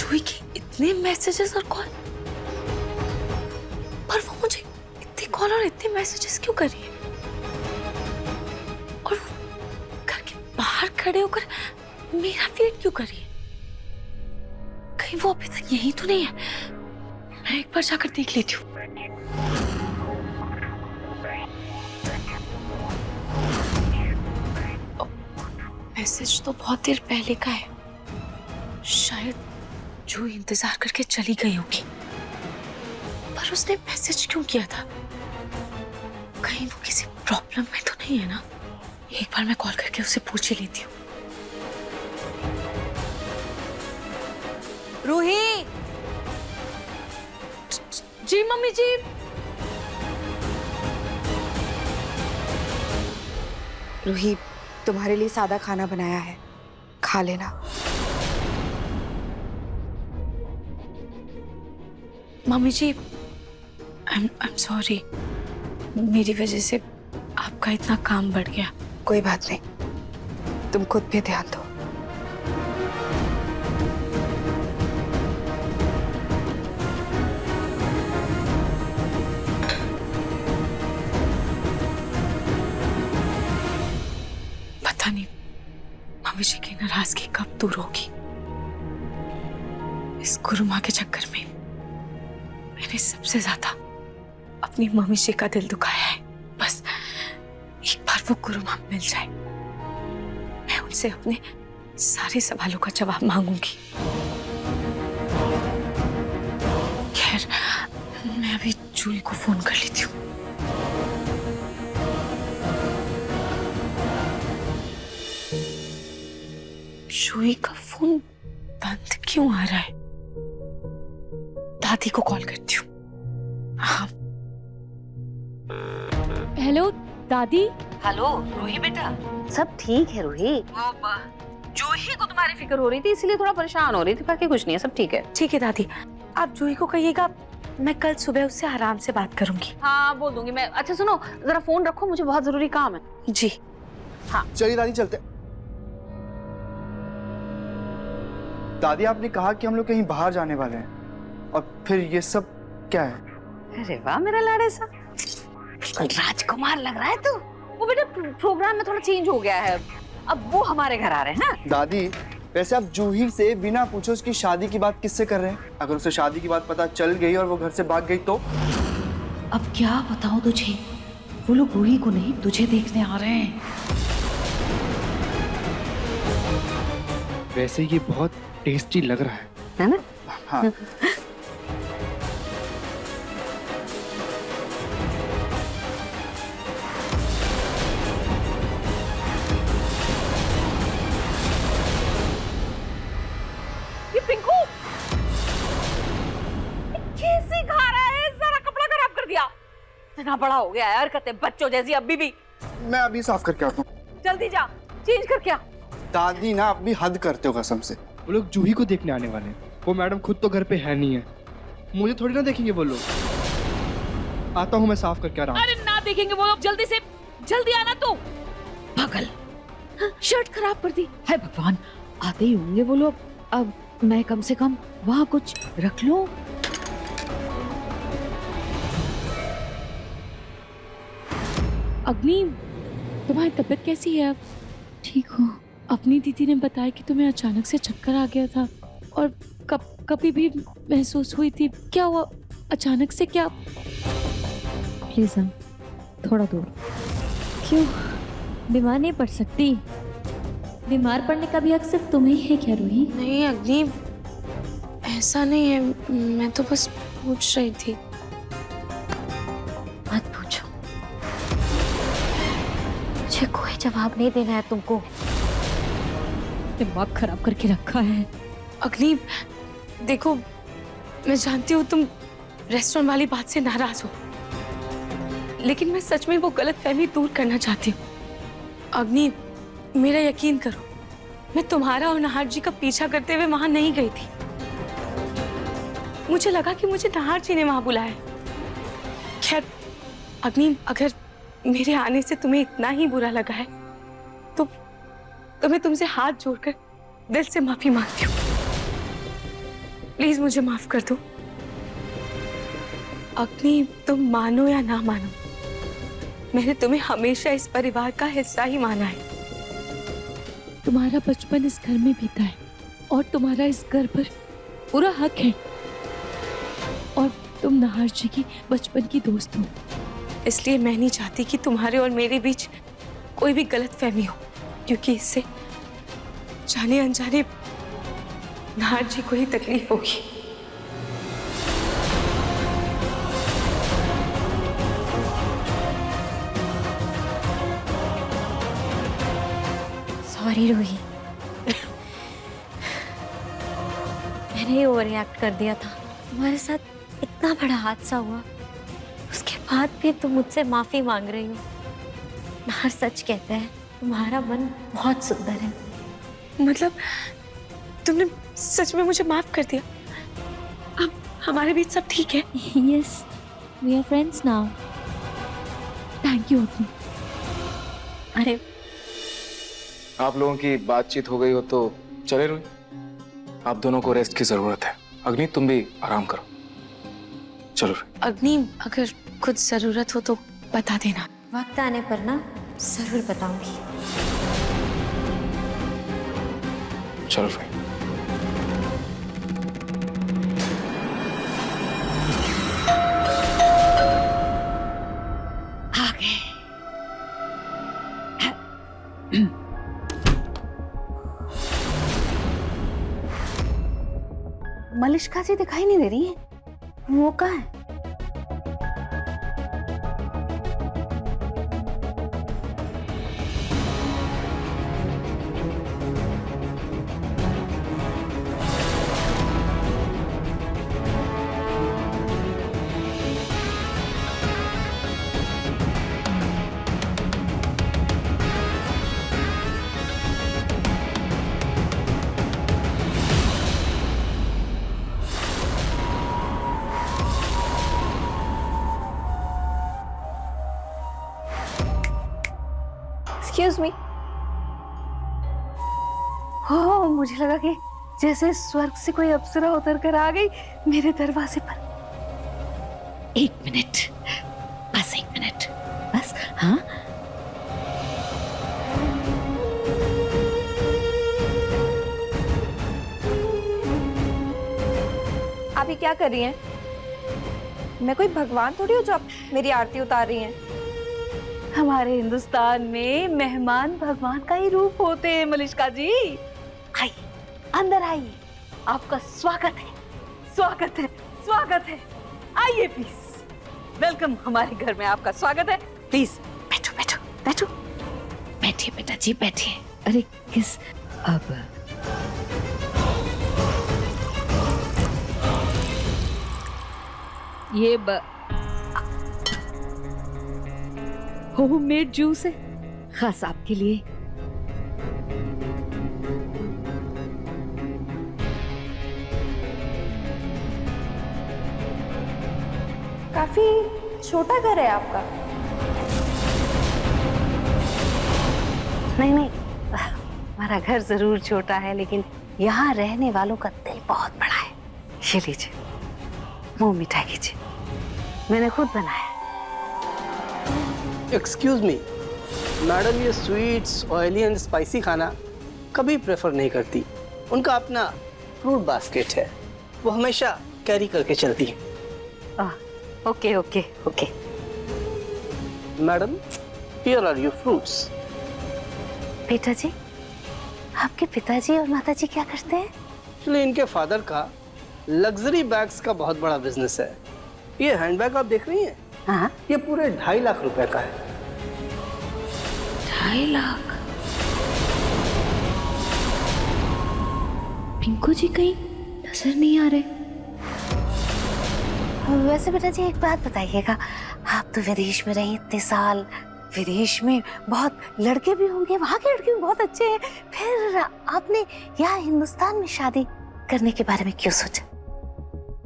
जूही के इतने मैसेजेस और कॉल, पर वो मुझे इतने कॉल और इतने मैसेजेस क्यों कर रही है? और वो घर के बाहर खड़े होकर मेरा वेट क्यों कर रही है? कहीं वो अभी तक यही तो नहीं है? मैं एक बार जाकर देख लेती हूँ। मैसेज तो बहुत देर पहले का है, शायद जो इंतजार करके चली गई होगी। पर उसने मैसेज क्यों किया था? कहीं वो किसी प्रॉब्लम में तो नहीं है ना? एक बार मैं कॉल करके उससे पूछ ही लेती हूँ। रूही। जी मम्मी जी। रूही, तुम्हारे लिए सादा खाना बनाया है, खा लेना। मम्मी जी, I'm sorry, मेरी वजह से आपका इतना काम बढ़ गया। कोई बात नहीं, तुम खुद पे ध्यान दो। पता नहीं मम्मी जी की नाराजगी कब दूर होगी। इस गुरुमा के चक्कर में मैंने सबसे ज्यादा अपनी मम्मी जी का दिल दुखाया है। बस एक बार वो गुरुमा मिल जाए, मैं उनसे अपने सारे सवालों का जवाब मांगूंगी। खैर, मैं अभी जूही को फोन कर लेती हूँ। जूही का फोन बंद क्यों आ रहा है? दादी को कॉल करती हूँ। हाँ। हेलो दादी। हेलो रूही बेटा, सब ठीक है रूही? वो जूही को तुम्हारी फिक्र हो रही थी इसलिए थोड़ा परेशान हो रही थी, बाकी कुछ नहीं है, सब ठीक है। ठीक है दादी, आप जूही को कहिएगा मैं कल सुबह उससे आराम से बात करूंगी। हाँ बोल दूंगी मैं। अच्छा सुनो, जरा फोन रखो, मुझे बहुत जरूरी काम है। जी हाँ चलिए दादी चलते। दादी आपने कहा कि हम लोग कहीं बाहर जाने वाले हैं, और फिर ये सब क्या है? अरे वाह मेरा लाडा सा, राजकुमार लग रहा है तू। वो बेटा प्रोग्राम में थोड़ा चेंज हो गया है, अब वो हमारे घर आ रहे हैं ना। दादी वैसे आप जूही से बिना पूछे उसकी शादी की बात किससे कर रहे हैं? अगर उसे शादी की बात पता चल गई और वो घर से भाग गई तो? अब क्या बताऊं तुझे, वो लोग रूही को नहीं तुझे देखने आ रहे हैं। वैसे ये बहुत टेस्टी लग रहा है ना? हाँ। ये पिंकू कैसे खा रहा है, सारा कपड़ा खराब कर दिया। इतना बड़ा हो गया है, हरकतें बच्चों जैसी अभी भी। मैं अभी साफ करके आता हूँ। जल्दी जा, चेंज करके आ। दादी ना आप भी हद करते हो कसम से। वो लोग जूही को देखने आने वाले हैं। वो मैडम खुद तो घर पे है नहीं है, मुझे थोड़ी ना देखेंगे वो लोग। आता हूँ मैं साफ करके आ रहा हूँ। अरे ना देखेंगे वो लोग, जल्दी से जल्दी आना तू। पागल, शर्ट खराब कर दी है। भगवान, आते ही होंगे वो लोग। अब मैं कम से कम वहाँ कुछ रख लूं। अग्नि, तुम्हारी तबीयत कैसी है अब? ठीक हूँ। अपनी दीदी ने बताया कि तुम्हें अचानक से चक्कर आ गया था और कभी भी महसूस हुई थी। क्या हुआ अचानक से? क्या? प्लीज थोड़ा दूर। क्यों, बीमार नहीं पड़ सकती? बीमार पड़ने का भी हक सिर्फ तुम्हें ही है क्या रूही? नहीं अग्नि, ऐसा नहीं है, मैं तो बस पूछ रही थी। मत पूछो, मुझे कोई जवाब नहीं देना है तुमको। दिमाग खराब करके रखा है। अग्नि देखो, मैं जानती हूँ तुम रेस्टोरेंट वाली बात से नाराज हो, लेकिन मैं सच में वो गलतफहमी दूर करना चाहती हूँ। अग्नि मेरा यकीन करो, मैं तुम्हारा और नाहर जी का पीछा करते हुए वहां नहीं गई थी। मुझे लगा कि मुझे नाहर जी ने वहां बुलाया। खैर अग्नि, अगर मेरे आने से तुम्हें इतना ही बुरा लगा है तो मैं तुमसे हाथ जोड़कर दिल से माफी मांगती हूँ। प्लीज मुझे माफ कर दो। अग्नि, तुम मानो या ना मानो, मैंने तुम्हें हमेशा इस परिवार का हिस्सा ही माना है। तुम्हारा बचपन इस घर में बीता है और तुम्हारा इस घर पर पूरा हक है। और तुम नाहर जी की बचपन की दोस्त हो, इसलिए मैं नहीं चाहती कि तुम्हारे और मेरे बीच कोई भी गलतफहमी हो, क्योंकि इससे जाने अनजाने नाहर जी को ही तकलीफ होगी। सॉरी रूही, मैंने ओवर रिएक्ट कर दिया था। तुम्हारे साथ इतना बड़ा हादसा हुआ, उसके बाद भी तुम मुझसे माफी मांग रही हो। नाहर सच कहते हैं, तुम्हारा मन बहुत सुंदर है। मतलब तुमने सच में मुझे माफ कर दिया? अब हमारे बीच सब ठीक है? Yes, we are friends now. Thank you Agni. अरे आप लोगों की बातचीत हो गई हो तो चले रोही, आप दोनों को रेस्ट की जरूरत है। अग्नि, तुम भी आराम करो, चलो रोही। अग्नि, अगर कुछ जरूरत हो तो बता देना। वक्त आने पर ना जरूर बताऊंगी। चलो रोही। आ गए। मलिष्का जी दिखाई नहीं दे रही है, वो कहाँ है? Excuse me. हो, मुझे लगा कि जैसे स्वर्ग से कोई अप्सरा उतर कर आ गई मेरे दरवाजे पर। 1 मिनट, बस 1 मिनट, बस। हाँ, आप ये क्या कर रही हैं? मैं कोई भगवान थोड़ी हूँ जो आप मेरी आरती उतार रही हैं। हमारे हिंदुस्तान में मेहमान भगवान का ही रूप होते हैं मलिष्का जी। आइए, अंदर आइए, आपका स्वागत है, स्वागत है, स्वागत है। आइए प्लीज, वेलकम, हमारे घर में आपका स्वागत है। प्लीज बैठो बैठो बैठो, बैठिए बेटा जी, बैठिए। अरे किस, अब ये होममेड जूस है, खास आपके लिए। काफी छोटा घर है आपका। नहीं नहीं, हमारा घर जरूर छोटा है, लेकिन यहाँ रहने वालों का दिल बहुत बड़ा है। ये लीजिए, मुंह मिठा कीजिए, मैंने खुद बनाया। एक्सक्यूज मी मैडम, ये स्वीट्स, ऑयली एंड स्पाइसी खाना कभी प्रेफर नहीं करती। उनका अपना फ्रूट बास्केट है, वो हमेशा कैरी करके चलती है। Okay okay okay. Madam, here are your fruits. बेटा जी, आपके पिताजी और माताजी क्या करते हैं? एक्चुअली इनके फादर का लग्जरी बैग्स का बहुत बड़ा बिजनेस है। ये हैंडबैग आप देख रही हैं, हाँ, ये पूरे 2.5 लाख रुपए का है। 2.5 लाख? पिंकू जी कहीं नजर नहीं आ रहे। वैसे बेटा जी, एक बात बताइएगा, आप तो विदेश में रही इतने साल, विदेश में बहुत लड़के भी होंगे, वहाँ के लड़के भी बहुत अच्छे हैं, फिर आपने यहाँ हिंदुस्तान में शादी करने के बारे में क्यों सोचा?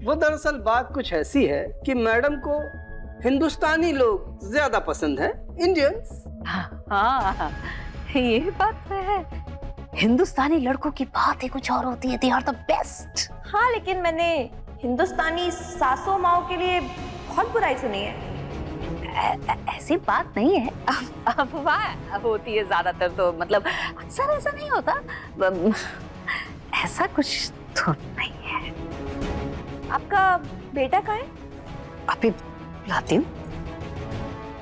वो दरअसल बात कुछ ऐसी है कि मैडम को हिंदुस्तानी लोग ज्यादा पसंद है, इंडियंस। हाँ, ये बात तो है। हिंदुस्तानी लड़कों की बात ही कुछ और होती है, दे आर द बेस्ट। हाँ, लेकिन मैंने हिंदुस्तानी सासों माओ के लिए बहुत बुराई सुनी है। ऐसी बात नहीं है, अफवाह होती है ज्यादातर, तो मतलब अक्सर ऐसा नहीं होता। ऐसा कुछ तो नहीं है। आपका बेटा कहाँ है? अभी लाती हूँ।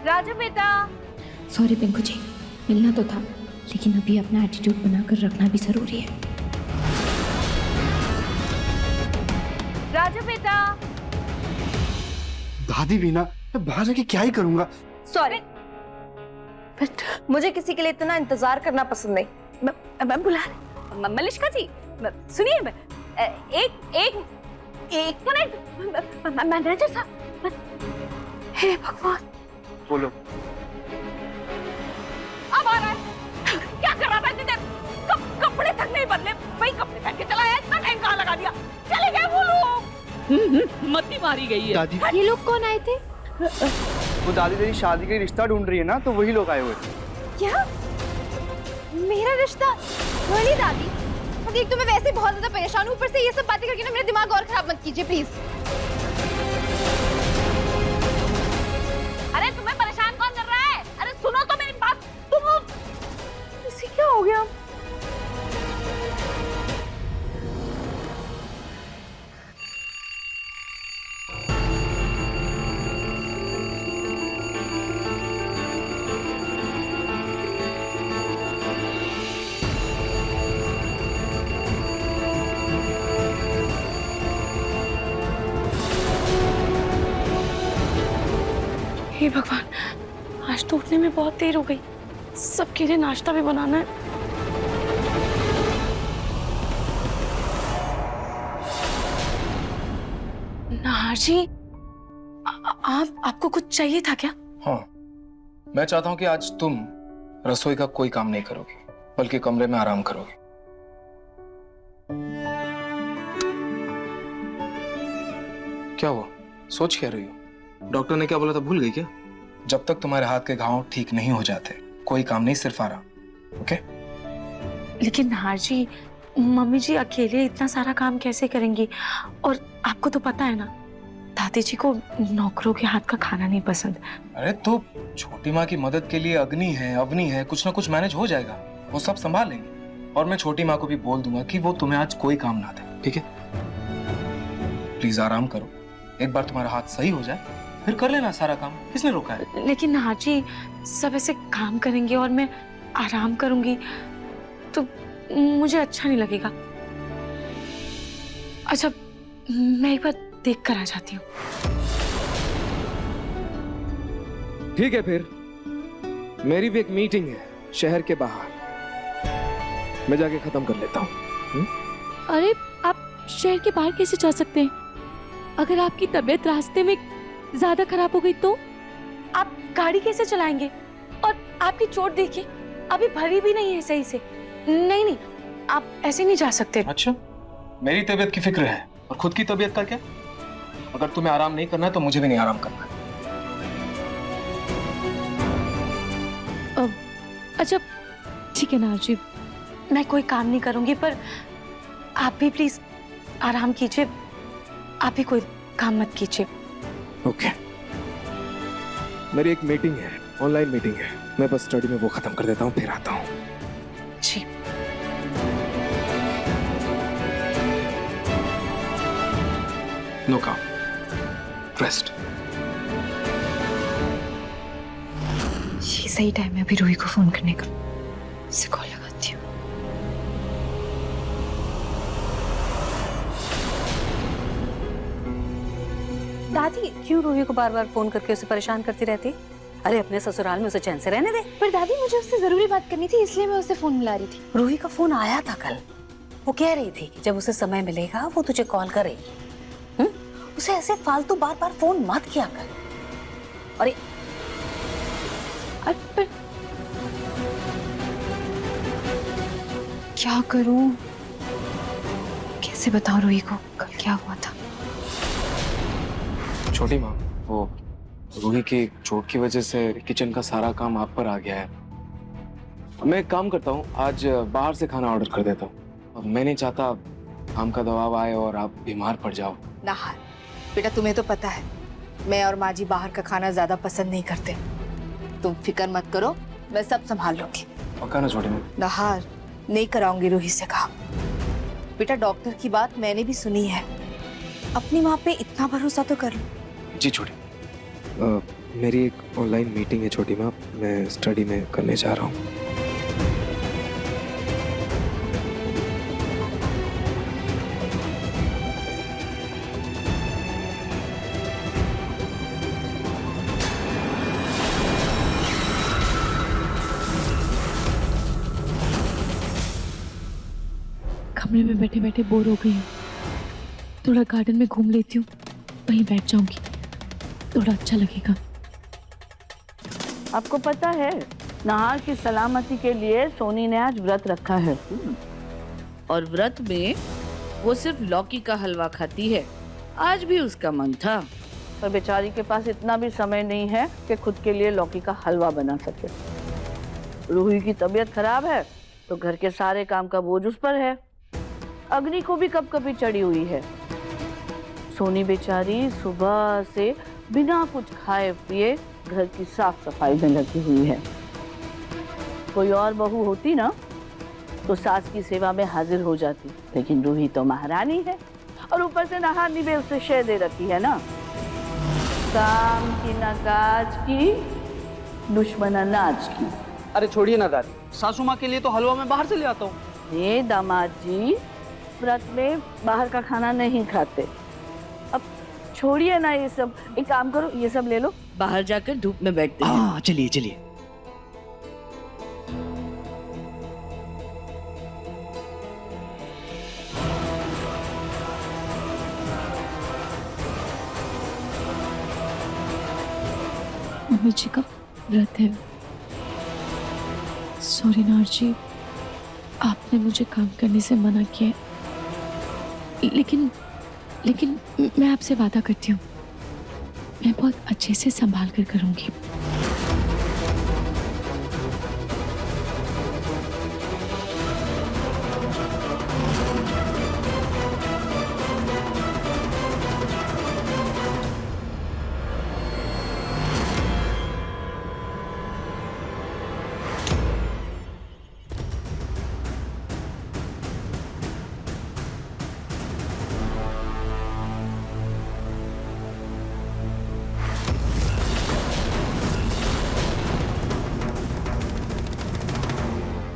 राजू बेटा। सॉरी पिंकू जी, मिलना तो था, लेकिन अभी अपना एटीट्यूड बनाकर रखना भी जरूरी है। राजू बेटा। दादी वीना, मैं बाहर जाके क्या ही करूंगा। सॉरी, मुझे किसी के लिए इतना इंतजार करना पसंद नहीं। मैं बुला रही। मलिष्का जी सुनिए, एक मिनट। मैनेजर साहब। हे भगवान। बोलो। अब आ रहा है। क्या कर रहा था इतनी देर? कपड़े तक नहीं बदले, वही कपड़े पहन के चला आया। इतना टाइम कहाँ लगा दिया? चले गए वो लोग। मत्ती मारी गई है। दादी, ये लोग कौन आए थे? वो दादी तेरी शादी के लिए रिश्ता ढूंढ रही है ना, तो वही लोग आए हुए थे। क्या? मेरा रिश्ता? नहीं दादी, एक तो मैं वैसे ही बहुत ज्यादा परेशान हूँ, ऊपर से ये सब बातें करके ना मेरा दिमाग और खराब मत कीजिए प्लीज। अरे तुम्हें परेशान कौन कर रहा है? अरे सुनो तो मेरी बात। तुम इसे क्या हो गया? हे भगवान, आज तो उठने में बहुत देर हो गई। सबके लिए नाश्ता भी बनाना है। नाहर जी, आपको कुछ चाहिए था क्या? हाँ, मैं चाहता हूं कि आज तुम रसोई का कोई काम नहीं करोगी, बल्कि कमरे में आराम करोगी। क्या हुआ? सोच क्या रही हो? डॉक्टर ने क्या बोला था, भूल गई क्या? जब तक तुम्हारे हाथ के घाव ठीक नहीं हो जाते, कोई काम नहीं, सिर्फ आराम। ओके? लेकिन नाहर जी, मम्मी जी अकेले इतना सारा काम कैसे करेंगी? और आपको तो पता है ना, दादी जी को नौकरों के हाथ का खाना नहीं पसंद। अरे तो छोटी माँ की मदद के लिए अग्नि है, अवनी है, कुछ ना कुछ मैनेज हो जाएगा, वो सब संभाल लेंगे। और मैं छोटी माँ को भी बोल दूंगा कि वो तुम्हें आज कोई काम ना दे, ठीक है? प्लीज आराम करो, एक बार तुम्हारा हाथ सही हो जाए फिर कर लेना सारा काम, किसने रोका है? लेकिन नाहर जी, सब ऐसे काम करेंगे और मैं आराम करूंगी तो मुझे अच्छा नहीं लगेगा। अच्छा, मैं एक बार देख कर आ जाती हूँ। ठीक है, फिर मेरी भी एक मीटिंग है शहर के बाहर, मैं जाके खत्म कर लेता हूँ। अरे आप शहर के बाहर कैसे जा सकते हैं? अगर आपकी तबीयत रास्ते में ज्यादा खराब हो गई तो? आप गाड़ी कैसे चलाएंगे? और आपकी चोट देखिए, अभी भरी भी नहीं है सही से। नहीं नहीं, आप ऐसे नहीं जा सकते। अच्छा, मेरी तबीयत की फिक्र है और खुद की तबीयत का क्या? अगर तुम्हें आराम नहीं करना है तो मुझे भी नहीं आराम करना है। अच्छा ठीक है नाहर जी, मैं कोई काम नहीं करूंगी, पर आप भी प्लीज आराम कीजिए। आप भी कोई काम मत कीजिए। ओके, मेरी एक मीटिंग है, ऑनलाइन मीटिंग है, मैं बस स्टडी में वो खत्म कर देता हूँ, फिर आता हूँ। जी। नो काम, रेस्ट। ये सही टाइम है अभी रूही को फोन करने का। इसे कॉल लगाती हूँ। दादी क्यों रूही को बार बार फोन करके उसे परेशान करती रहती? अरे अपने ससुराल में उसे चैन से रहने दे। पर दादी, मुझे उससे जरूरी बात करनी थी, इसलिए मैं उसे फोन मिला रही थी। रूही का फोन आया था कल, वो कह रही थी कि जब उसे समय मिलेगा वो तुझे कॉल करेगी। उसे ऐसे फालतू बार बार फोन मत किया कर। और पर क्या करूं? कैसे बताऊं रूही को कल क्या हुआ था? छोटी माँ, वो रूही की चोट की वजह से किचन का सारा काम आप पर आ गया है। मैं एक काम करता हूँ, आज बाहर से खाना ऑर्डर कर देता हूँ। अब मैं नहीं चाहता काम का दबाव आए और आप बीमार पड़ जाओ। नाहर, बेटा तुम्हें तो पता है मैं और माँ जी बाहर का खाना ज्यादा पसंद नहीं करते। तुम फिक्र मत करो, मैं सब संभाल लूंगी। पक्का ना छोटी माँ? नाहर, नहीं कराऊंगी रूही से काम। बेटा डॉक्टर की बात मैंने भी सुनी है, अपनी माँ पे इतना भरोसा तो कर लो। जी छोटी। मेरी एक ऑनलाइन मीटिंग है छोटी माँ, मैं स्टडी में करने जा रहा हूँ। कमरे में बैठे बैठे बोर हो गई हूँ, थोड़ा गार्डन में घूम लेती हूँ, वहीं बैठ जाऊंगी, थोड़ा अच्छा लगेगा। आपको पता है नाहर की सलामती के लिए सोनी ने आज व्रत रखा है, और व्रत में वो सिर्फ लौकी का हलवा खाती है। आज भी उसका मन था, पर बेचारी के पास इतना भी समय नहीं है कि खुद के लिए लौकी का हलवा बना सके। रूही की तबीयत खराब है तो घर के सारे काम का बोझ उस पर है। अग्नि को भी कब कभी चढ़ी हुई है। सोनी बेचारी सुबह से बिना कुछ खाए पिए घर की साफ सफाई में लगी हुई है। कोई और बहू होती ना तो सास की सेवा में हाजिर हो जाती, लेकिन रूही तो महारानी है, और ऊपर से नाहर ने उसे शय दे रखी है ना, काम की ना काज की, दुश्मन अनाज की। अरे छोड़िए ना दादी, सासू माँ के लिए तो हलवा मैं बाहर से ले आता हूँ। ये दामाद जी व्रत में बाहर का खाना नहीं खाते। अब छोड़िए ना ये सब, एक काम करो ये सब ले लो, बाहर जाकर धूप में बैठते हैं। हाँ चलिए चलिए। मम्मी जी का व्रत है। सॉरी नाहर जी, आपने मुझे काम करने से मना किया है, लेकिन मैं आपसे वादा करती हूँ, मैं बहुत अच्छे से संभाल कर करूँगी।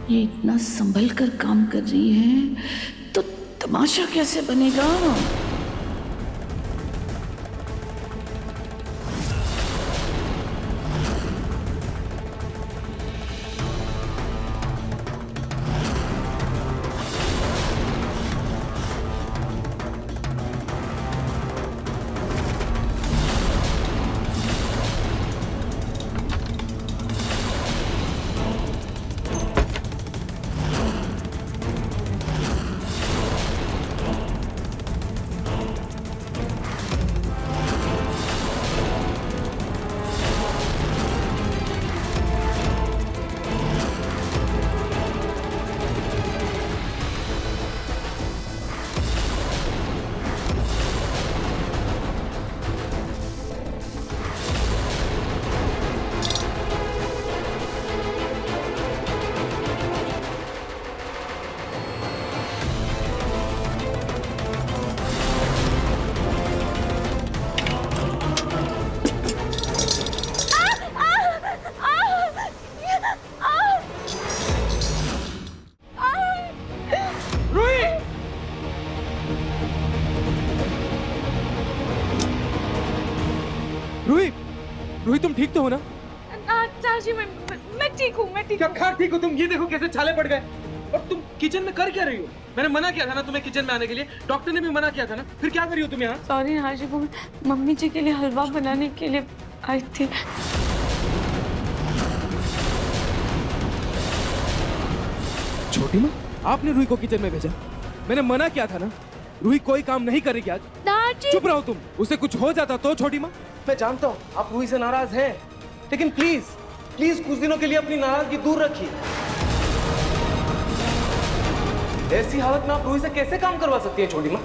ये इतना संभल कर काम कर रही है तो तमाशा कैसे बनेगा। रूही, रूही तुम ठीक तो हो ना? चाची मैं ठीक हूँ, मैं ठीक हूँ। क्या ठीक हो तुम? ये देखो कैसे छाले पड़ गए। और तुम किचन में कर क्या रही हो? मैंने मना किया था ना तुम्हें किचन में आने के लिए, डॉक्टर ने भी मना किया था ना, फिर क्या कर रही हो तुम यहाँ? सॉरी नाहर जी, वो मम्मी जी के लिए हलवा बनाने के लिए आई थी। छोटी माँ, आपने रूही को किचन में भेजा? मैंने मना किया था ना, रूही कोई काम नहीं करेगी आज। नाहर जी, चुप रहो तुम, उसे कुछ हो जाता तो। छोटी माँ, मैं जानता हूँ आप रूही से नाराज हैं, लेकिन प्लीज प्लीज कुछ दिनों के लिए अपनी नाराजगी दूर रखिए। ऐसी हालत में आप रूही से कैसे काम करवा सकती हैं छोटी माँ?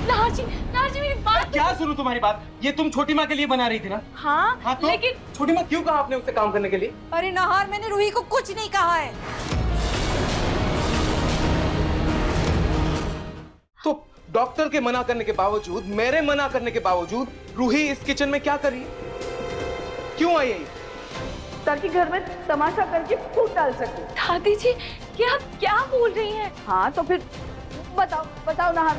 नाहर जी मेरी बात। क्या सुनूं तुम्हारी बात? ये तुम छोटी माँ के लिए बना रही थी ना? हाँ तो लेकिन छोटी माँ क्यों कहा आपने उससे काम करने के लिए? अरे नाहर, मैंने रूही को कुछ नहीं कहा है। तो डॉक्टर के मना करने के बावजूद, मेरे मना करने के बावजूद रूही इस किचन में क्या कर रही है? क्यों आई है? ताकि घर में तमाशा करके फूट डाल सके। दादी जी ये आप क्या बोल रही हैं? हाँ तो फिर बताओ नाहर,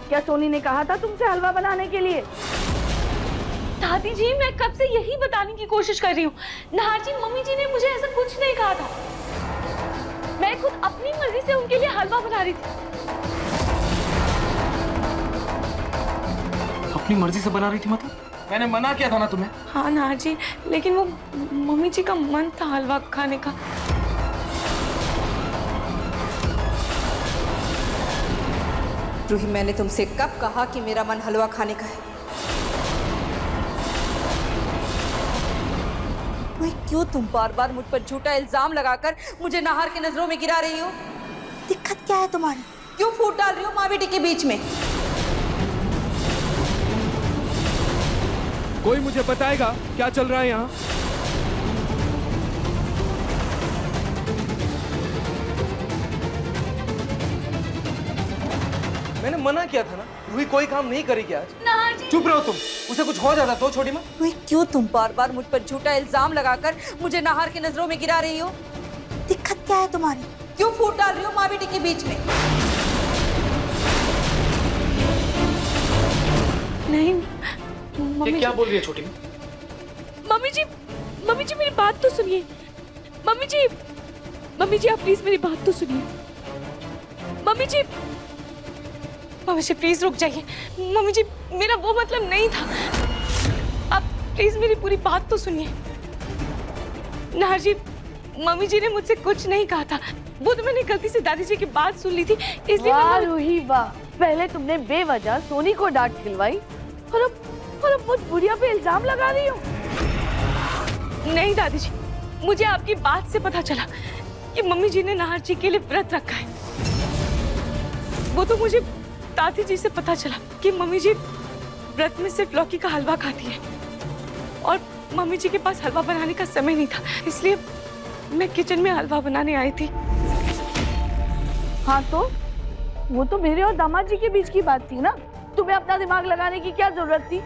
क्या सोनी ने कहा था तुमसे हलवा बनाने के लिए? दादी जी मैं कब से यही बताने की कोशिश कर रही हूँ। नाहर जी मम्मी जी ने मुझे ऐसा कुछ नहीं कहा था। मैं खुद अपनी मर्जी से उनके लिए हलवा बना रही थी। अपनी मर्जी से बना रही थी मतलब? मैंने मना किया था ना तुम्हें? हाँ नाहर जी, लेकिन वो मम्मी जी का मन था हलवा खाने का। रूही, मैंने तुमसे कब कहा कि मेरा मन हलवा खाने का है? रूही, क्यों तुम बार बार मुझ पर झूठा इल्जाम लगाकर मुझे नाहर की नजरों में गिरा रही हो? दिक्कत क्या है तुम्हारी? क्यों फूट डाल रही हो माँ बेटी के बीच में? कोई मुझे बताएगा क्या चल रहा है यहाँ? मैंने मना किया था ना, रूही कोई काम नहीं करेगी आज। नाहर जी चुप रहो तुम, उसे कुछ हो जाता तो छोटी माँ। रूही, क्यों तुम बार बार मुझ पर झूठा इल्जाम लगाकर मुझे नाहर की नजरों में गिरा रही हो? दिक्कत क्या है तुम्हारी? क्यों फूट डाल रही हो माँ बेटी के बीच में? नहीं ये मम्मी क्या बोल रही है छोटी माँ? मम्मी जी मेरी बात तो सुनिए। मम्मी जी आप प्लीज मेरी बात तो सुनिए। मम्मी जी प्लीज रुक जाइए। मम्मी जी मेरा वो मतलब नहीं था। आप प्लीज मेरी पूरी बात तो सुनिए। नाहर जी मम्मी जी ने मुझसे कुछ नहीं कहा था। वो तो मैंने गलती से दादी जी की बात सुन ली थी, इसलिए वाह रूही वाह, पहले तुमने बेवजह सोनी को डांट खिलवाई और अब मुझ बुढ़िया पे इल्जाम लगा रही हो। नहीं दादी जी, मुझे आपकी बात से पता चला कि मम्मी जी ने नाहर जी के लिए व्रत रखा है। वो तो मुझे दादी जी से पता चला कि मम्मी जी व्रत में सिर्फ लौकी का हलवा खाती है और मम्मी जी के पास हलवा बनाने का समय नहीं था, इसलिए मैं किचन में हलवा बनाने आई थी। हाँ तो वो तो मेरे और दामाद जी के बीच की बात थी ना, तुम्हें अपना दिमाग लगाने की क्या जरूरत थी?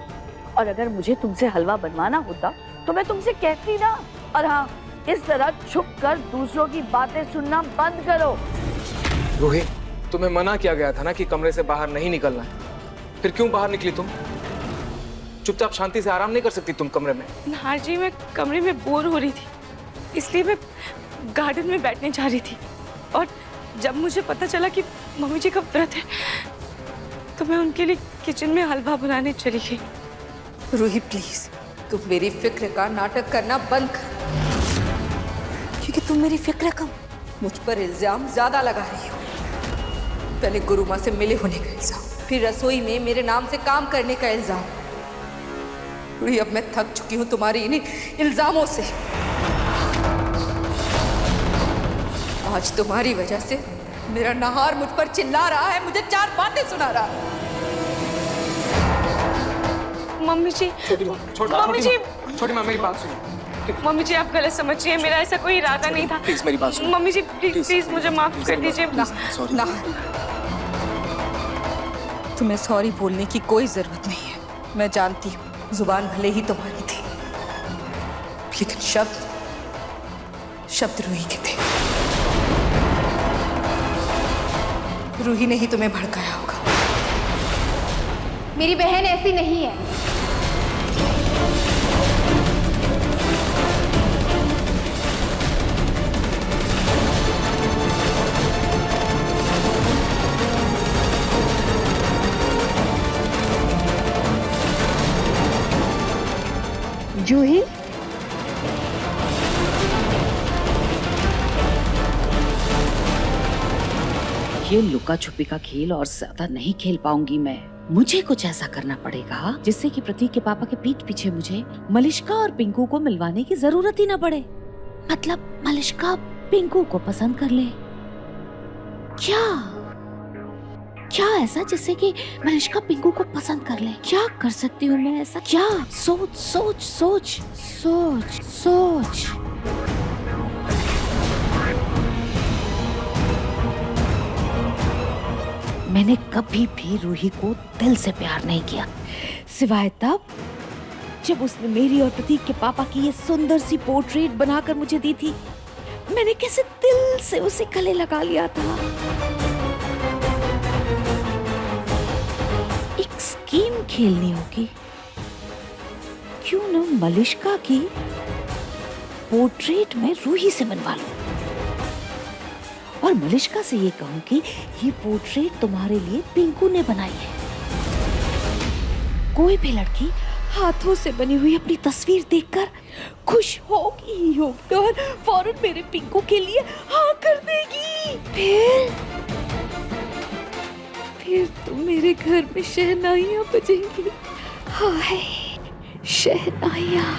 और अगर मुझे तुमसे हलवा बनवाना होता तो मैं तुमसे कहती ना। और हाँ, इस तरह छुप कर दूसरों की बातें सुनना बंद करो। रूही, तुम्हें मना किया गया था ना कि कमरे से बाहर नहीं निकलना है, फिर क्यों बाहर निकली तुम? चुपचाप शांति से आराम नहीं कर सकती तुम कमरे में? नाहर जी मैं कमरे में बोर हो रही थी, इसलिए मैं गार्डन में बैठने जा रही थी और जब मुझे पता चला कि मम्मी जी का व्रत है तो मैं उनके लिए किचन में हलवा बनाने चली गई। रूही प्लीज, तुम मेरी फिक्र का नाटक करना बंद कर, क्योंकि तुम मेरी फिक्र कम, मुझ पर इल्जाम ज्यादा लगा रही हो। पहले गुरु माँ से मिले होने का इल्जाम, फिर रसोई में मेरे नाम से काम करने का इल्जाम। रूही, अब मैं थक चुकी हूँ तुम्हारी इन्हीं इल्जामों से। आज तुम्हारी वजह से मेरा नाहर मुझ पर चिल्ला रहा है, मुझे 4 बातें सुना रहा है। मम्मी जी छोटी माँ मेरी बात सुनो। मम्मी जी आप गलत समझिए, मेरा ऐसा कोई इरादा नहीं था। प्लीज मेरी बात सुनो। मम्मी जी प्लीज मुझे माफ कर दीजिए। ना, तुम्हें सॉरी बोलने की कोई जरूरत नहीं है। मैं जानती हूँ जुबान भले ही तुम्हारी थी, लेकिन शब्द रूही के थे। रूही ने ही तुम्हें भड़काया होगा। मेरी बहन ऐसी नहीं है। जूही, ये लुका छुपी का खेल और ज्यादा नहीं खेल पाऊंगी मैं। मुझे कुछ ऐसा करना पड़ेगा जिससे कि प्रतीक के पापा के पीठ पीछे मुझे मलिष्का और पिंकू को मिलवाने की जरूरत ही न पड़े। मतलब मलिष्का पिंकू को पसंद कर ले। क्या क्या ऐसा जिससे कि मलिष्का पिंकू को पसंद कर ले? क्या कर सकती हूँ मैं ऐसा? क्या? सोच सोच सोच सोच सोच। मैंने कभी भी रूही को दिल से प्यार नहीं किया, सिवाय तब जब उसने मेरी और प्रतीक के पापा की ये सुंदर सी पोर्ट्रेट बनाकर मुझे दी थी। मैंने कैसे दिल से उसे गले लगा लिया था। एक स्कीम खेलनी होगी, क्यों न मलिष्का की पोर्ट्रेट में रूही से बनवा लूं और मलिष्का से ये कहूं कि ये पोर्ट्रेट तुम्हारे लिए पिंकू ने बनाई है। कोई भी लड़की हाथों से बनी हुई अपनी तस्वीर देखकर खुश होगी ही होगी और फौरन मेरे पिंकू के लिए हाँ कर देगी। फिर तो मेरे घर में शहनाइयां बजेंगी। हाय शहनाइयां।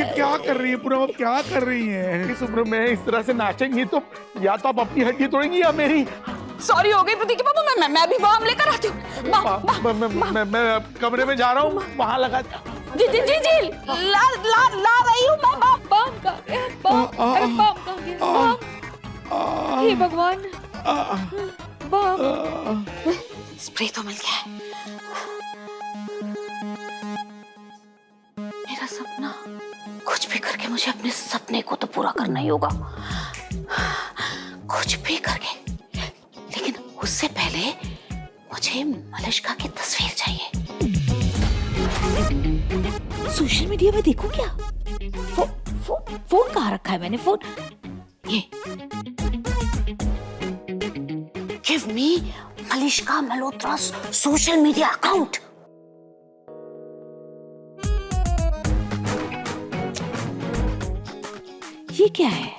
क्या कर रही है पूनम? अब क्या कर रही है? इस उम्र में इस तरह से नाचेंगी तो या तो आप अपनी हड्डी तोड़ेंगी या मेरी। सॉरी हो गई प्रतीक के पापा, मैं भी बाम लेकर आती हूँ। मैं कमरे में जा रहा हूँ, वहाँ लगा। जी जी जी जी ला रही हूँ मैं। बाम का अरे बाम का हे भगवान, बाम स्प्रे तो मिल गया है। मेरा सपना, कुछ भी करके मुझे अपने सपने को तो पूरा करना ही होगा, कुछ भी करके। लेकिन उससे पहले मुझे मलिष्का की तस्वीर चाहिए। सोशल मीडिया में देखूं क्या? फोन कहाँ रखा है मैंने? फोन ये। Give me Malishka Malhotra social media account. ये क्या है?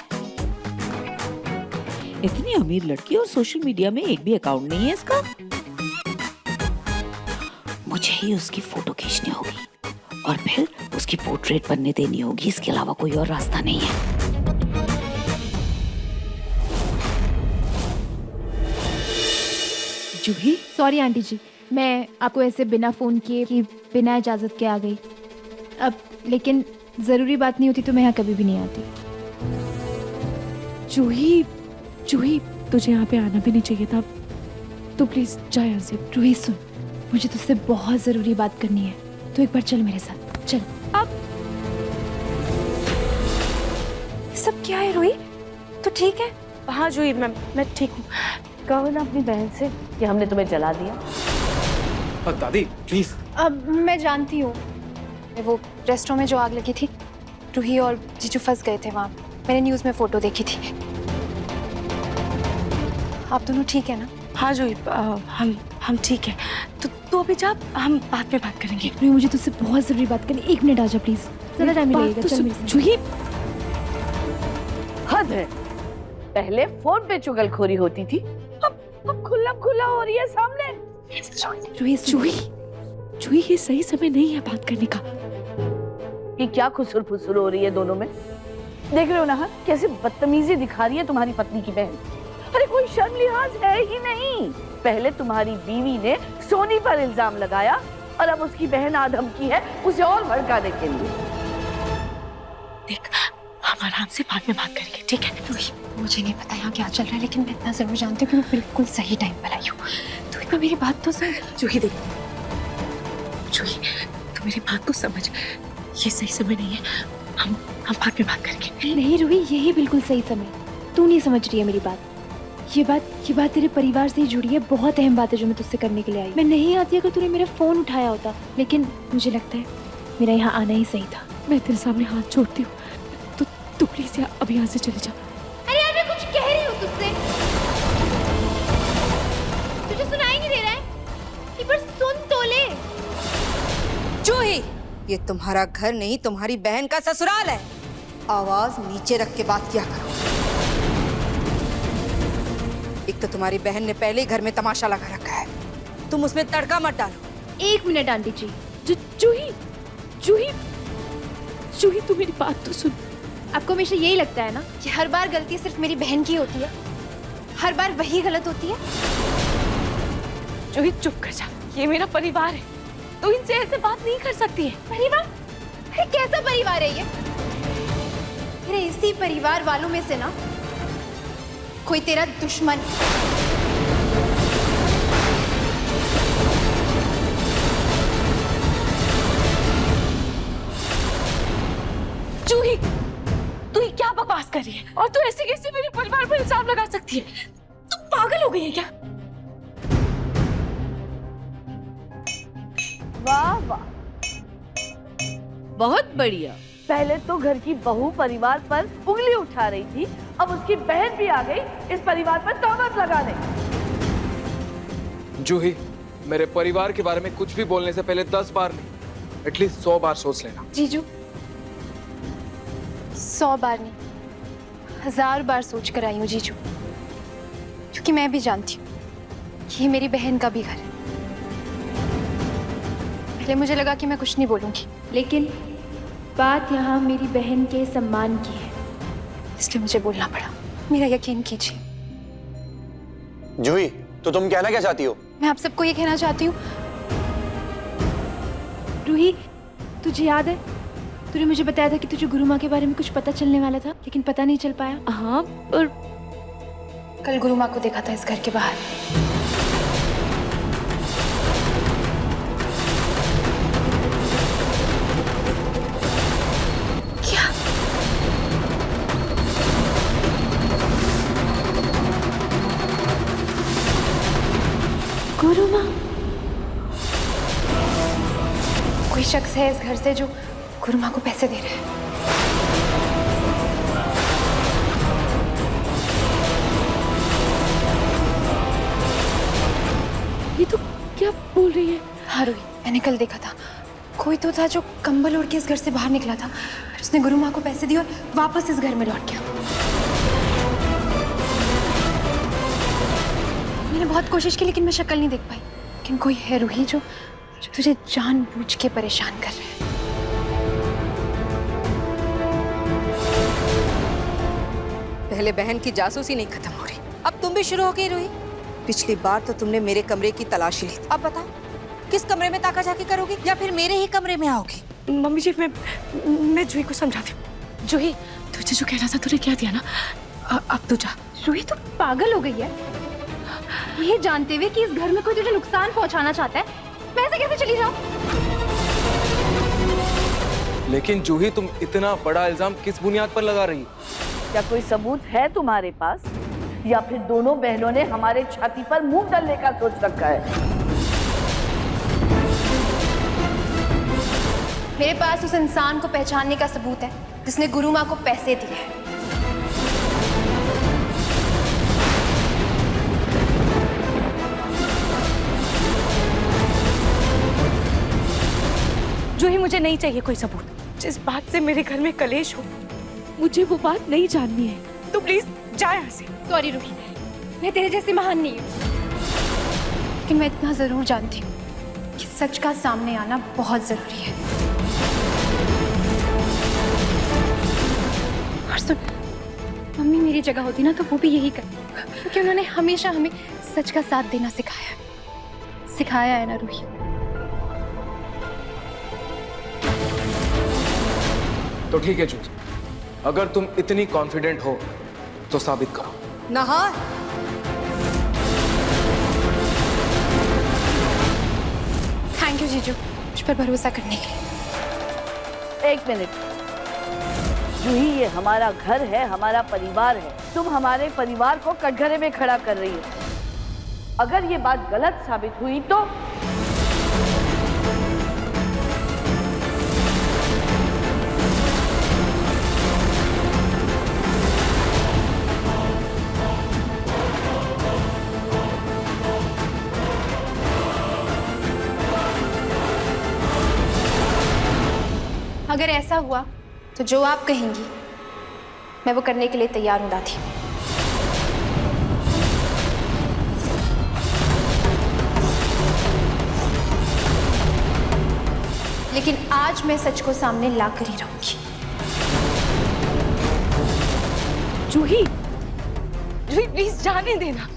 इतनी अमीर लड़की और सोशल मीडिया में एक भी अकाउंट नहीं है इसका। मुझे ही उसकी फोटो खींचनी होगी और फिर उसकी पोर्ट्रेट बनने देनी होगी। इसके अलावा कोई और रास्ता नहीं है। जूही, सॉरी आंटी जी, मैं आपको ऐसे बिना फोन किए कि बिना इजाजत के आ गई। अब लेकिन जरूरी बात नहीं होती तो मैं यहाँ कभी भी नहीं आती। जूही जूही तुझे यहाँ पे आना भी नहीं चाहिए था, तो प्लीज जा यहाँ से। रूही सुन, मुझे तुझसे बहुत जरूरी बात करनी है, तो एक बार चल मेरे साथ, चल। अब सब क्या है रूही? तो ठीक है? हाँ जूही, मैं ठीक हूँ। कहो ना अपनी बहन से कि हमने तुम्हें जला दिया। दादी प्लीज। अब मैं जानती हूँ, वो रेस्टोरेंट में जो आग लगी थी, रूही और जीजू फंस गए थे वहाँ। मैंने न्यूज़ में फोटो देखी थी। आप दोनों ठीक है ना? हाँ जूही, हम ठीक है। तो अभी जा, हम बाद में बात करेंगे। रूही, मुझे तुझसे बहुत जरूरी बात करनी, 1 मिनट आ जा प्लीज। ज़्यादा टाइम नहीं लगेगा, चल मेरे साथ। जूही, हद है, पहले फोन पे चुगलखोरी होती थी, अब खुला खुला हो रही है सामने। रूही जूही ये सही समय नहीं है बात करने का। ये क्या खुसुर फुसुर हो रही है दोनों में? देख रहे हो ना कैसे बदतमीजी दिखा रही है तुम्हारी पत्नी की बहन। अरे कोई शर्म लिहाज है ही नहीं। पहले तुम्हारी बीवी ने सोनी पर इल्जाम लगाया और अब उसकी बहन आ धमकी है उसे और भड़काने के लिए। देख, हम आराम से बाद में बात करेंगे, ठीक है? रूही, मुझे नहीं पता यहाँ क्या चल रहा है, लेकिन मैं इतना जरूर जानती हूँ कि मैं बिल्कुल सही टाइम पर आई हूँ। तो एक बार मेरी बात तो सुन। जूही देख, जूही तू मेरी बात को समझ, ये सही समय नहीं है, हम बाद में बात करेंगे। नहीं रूही, यही बिल्कुल सही समय। तू नहीं समझ रही है मेरी बात। ये बात तेरे परिवार से ही जुड़ी है। बहुत अहम बात है जो मैं तुझसे करने के लिए आई। मैं नहीं आती अगर तूने मेरा फोन उठाया होता, लेकिन मुझे लगता है मेरा यहाँ आना ही सही था। मैं तेरे सामने हाथ जोड़ती हूँ, तो तू प्लीज अब यहाँ से चले जा। अरे यार, मैं कुछ कह रही हूँ तुझसे, तुझे सुनाई नहीं दे रहा है? एक बार सुन जूही, ये तुम्हारा घर नहीं, तुम्हारी बहन का ससुराल है। आवाज नीचे रख के बात किया करो। एक तो तुम्हारी बहन ने पहले ही घर में तमाशा लगा रखा है, तुम उसमें तड़का मत डालो। 1 मिनट आंटी जी। जूही जूही जूही, तू मेरी बात तो सुन। आपको हमेशा यही लगता है ना कि हर बार गलती सिर्फ मेरी बहन की होती है, हर बार वही गलत होती है। जूही चुप कर जा, ये मेरा परिवार है, तू इनसे ऐसे बात नहीं कर सकती है। परिवार? अरे कैसा परिवार है ये? तेरे इसी परिवार वालों में से ना कोई तेरा दुश्मन है। जूही, तू ये क्या बकवास कर रही है? और तू ऐसे कैसे मेरे परिवार पर इल्जाम लगा सकती है? तू पागल हो गई है क्या? वाह वाह, बहुत बढ़िया। पहले तो घर की बहू परिवार पर उंगली उठा रही थी, अब उसकी बहन भी आ गई इस परिवार पर तोहमत लगाने। जूही, मेरे परिवार के बारे में कुछ भी बोलने से पहले 10 बार नहीं, एटलीस्ट 100 बार सोच लेना। जीजू, 100 बार नहीं, 1000 बार सोच कर आई हूँ जीजू, क्योंकि मैं भी जानती हूँ कि ये मेरी बहन का भी घर है। पहले मुझे लगा कि मैं कुछ नहीं बोलूंगी, लेकिन बात यहाँ मेरी बहन के सम्मान की है, इसलिए मुझे बोलना पड़ा। मेरा यकीन कीजिए। जूही, तो तुम कहना क्या चाहती हो? मैं आप सबको ये कहना चाहती हूँ, रूही, तुझे याद है तूने मुझे बताया था कि तुझे गुरु माँ के बारे में कुछ पता चलने वाला था, लेकिन पता नहीं चल पाया। हाँ, पर कल गुरु माँ को देखा था इस घर के बाहर। क्या? गुरु माँ? कोई शख्स है इस घर से जो गुरु माँ को पैसे दे रहा है। ये तो क्या बोल रही है? हाँ रूही, मैंने कल देखा था, कोई तो था जो कंबल ओढ़ के इस घर से बाहर निकला था, फिर उसने गुरु माँ को पैसे दिए और वापस इस घर में लौट गया। मैंने बहुत कोशिश की, लेकिन मैं शक्ल नहीं देख पाई। लेकिन कोई है रूही जो तुझे जानबूझ के परेशान कर रहा है। पहले बहन की जासूसी नहीं खत्म हो रही, अब तुम भी शुरू हो गई रूही। पिछली बार तो तुमने मेरे कमरे की तलाशी ली, अब बताओ किस कमरे में ताका झाकी करोगी या फिर मेरे ही कमरे में आओगी? मम्मी जी, मैं जूही को समझाती हूँ। जूही, तुझे जो कहना था तूने कह दिया ना, अब तू जा। रूही, तू पागल हो गई है? ये जानते हुए कि इस घर में कोई तुझे नुकसान पहुंचाना चाहता है, मैं ऐसे कैसे चली जाऊं? लेकिन जूही, तुम इतना बड़ा इल्जाम किस बुनियाद पर लगा रही हो? क्या कोई सबूत है तुम्हारे पास, या फिर दोनों बहनों ने हमारे छाती पर मुंह डालने का सोच रखा है? मेरे पास उस इंसान को पहचानने का सबूत है जिसने गुरु माँ को पैसे दिए हैं। जूही, मुझे नहीं चाहिए कोई सबूत। जिस बात से मेरे घर में कलेश हो, मुझे वो बात नहीं जाननी है। तू प्लीज जा यहाँ से। सॉरी रूही, मैं तेरे जैसी महान नहीं हूँ, लेकिन मैं इतना जरूर जानती हूँ कि सच का सामने आना बहुत जरूरी है। और सुन, मम्मी मेरी जगह होती ना तो वो भी यही करती, क्योंकि उन्होंने हमेशा हमें सच का साथ देना सिखाया है ना रूही। तो ठीक है जूही, अगर तुम इतनी कॉन्फिडेंट हो तो साबित करो। नहार, थैंक यू जीजू, मुझ पर भरोसा करने के लिए। 1 मिनट जूही, ये हमारा घर है, हमारा परिवार है, तुम हमारे परिवार को कटघरे में खड़ा कर रही हो। अगर ये बात गलत साबित हुई तो अगर ऐसा हुआ तो जो आप कहेंगी मैं वो करने के लिए तैयार हूँ दादी। लेकिन आज मैं सच को सामने ला कर ही रहूंगी। जूही, जूही प्लीज जाने देना।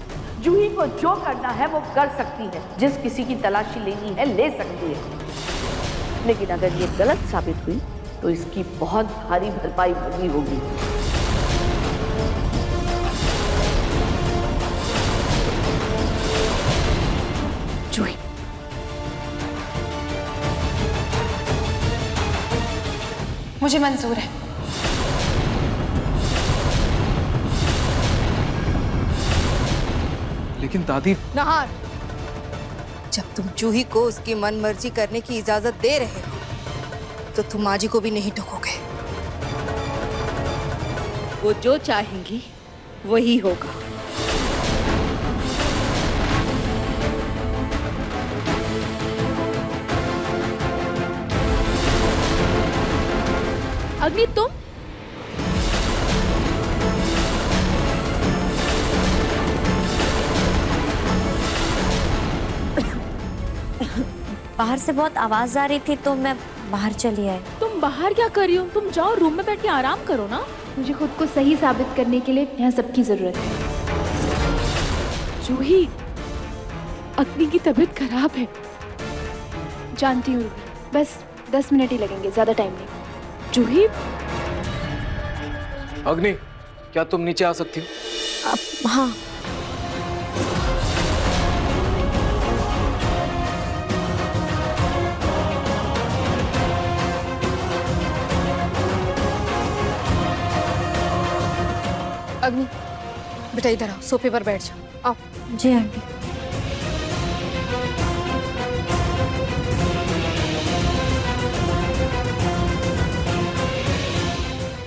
जूही को जो करना है वो कर सकती है, जिस किसी की तलाशी लेनी है ले सकती है, लेकिन अगर ये गलत साबित हुई तो इसकी बहुत भारी भरपाई भरनी होगी। जूही, मुझे मंजूर है। लेकिन दादी, नहार, जब तुम जूही को उसकी मन मर्जी करने की इजाजत दे रहे हो तो तुम माँ जी को भी नहीं टोकोगे। वो जो चाहेंगी वही होगा। अग्नि तुम? बाहर से बहुत आवाज आ रही थी तो मैं बाहर चली आई। तुम बाहर क्या कर रही हो? तुम जाओ रूम में बैठ के आराम करो ना। मुझे खुद को सही साबित करने के लिए यहाँ सबकी जरूरत है। जूही, अग्नि की तबीयत खराब है। जानती हूँ, बस 10 मिनट ही लगेंगे, ज्यादा टाइम नहीं। जूही, अग्नि, क्या तुम नीचे आ सकती हो? हाँ। अग्नि, बेटा इधर आओ, सोफे पर बैठ जाओ। आओ। जी आंटी।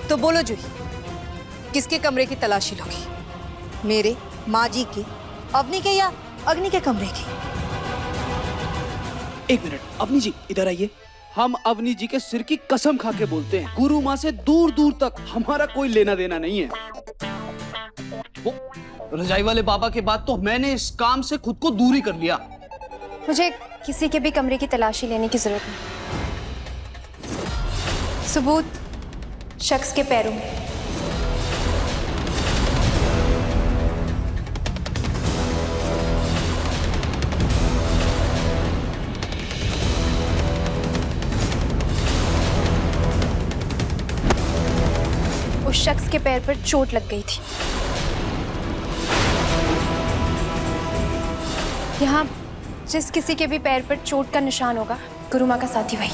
तो बोलो जूही, किसके कमरे की तलाशी लोगी? मेरे, माँ जी के, अग्नि के या अग्नि के कमरे की? एक मिनट, अवनी जी इधर आइए। हम अवनी जी के सिर की कसम खा के बोलते हैं, गुरु माँ से दूर दूर तक हमारा कोई लेना देना नहीं है। वो रजाई वाले बाबा के बाद तो मैंने इस काम से खुद को दूर ही कर लिया। मुझे किसी के भी कमरे की तलाशी लेने की जरूरत नहीं। सबूत शख्स के पैरों में। उस शख्स के पैर पर चोट लग गई थी। यहाँ जिस किसी के भी पैर पर चोट का निशान होगा, गुरु माँ का साथी वही।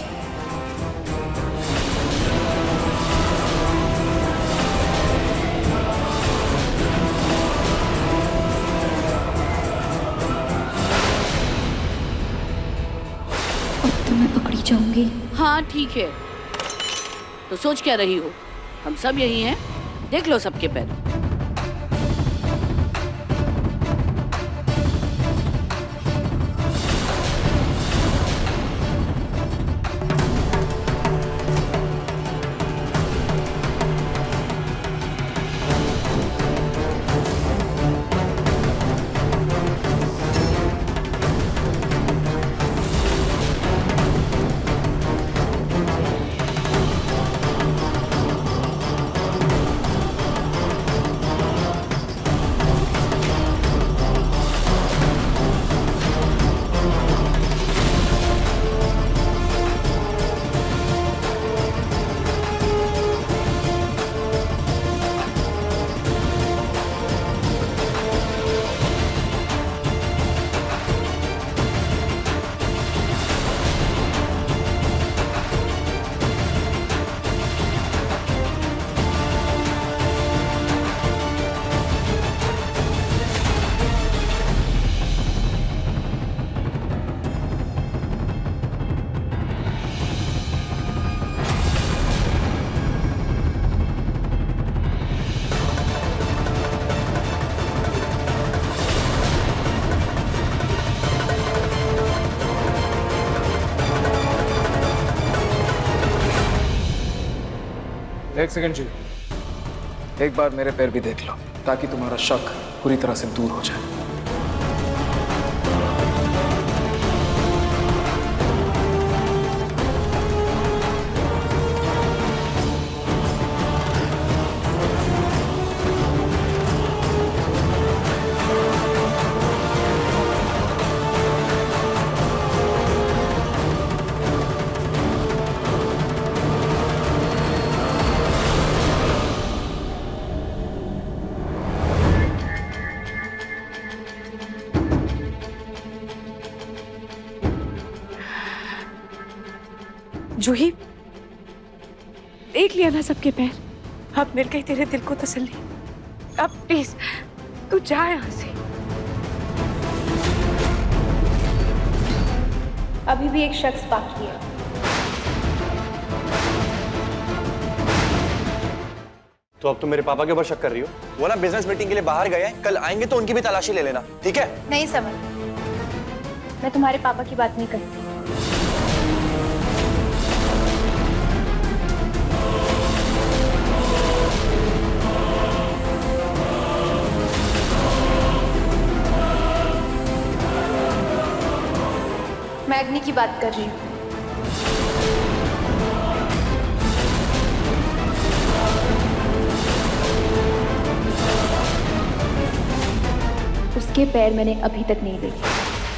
अब तो मैं पकड़ी जाऊंगी। हाँ ठीक है, तो सोच क्या रही हो? हम सब यही हैं, देख लो सबके पैर। एक सेकंड जी, एक बार मेरे पैर भी देख लो ताकि तुम्हारा शक पूरी तरह से दूर हो जाए। जूही, देख लिया ना सबके पैर, अब मिल गई तेरे दिल को तसल्ली। अब प्लीज तू जा यहाँ से। अभी भी एक शख्स बाकी है। तो अब तुम मेरे पापा के ऊपर शक कर रही हो? वो ना बिजनेस मीटिंग के लिए बाहर गए हैं, कल आएंगे तो उनकी भी तलाशी ले लेना, ठीक है? नहीं समझ, मैं तुम्हारे पापा की बात नहीं करती। मैं अग्नि की बात कर रही हूँ। उसके पैर मैंने अभी तक नहीं देखे।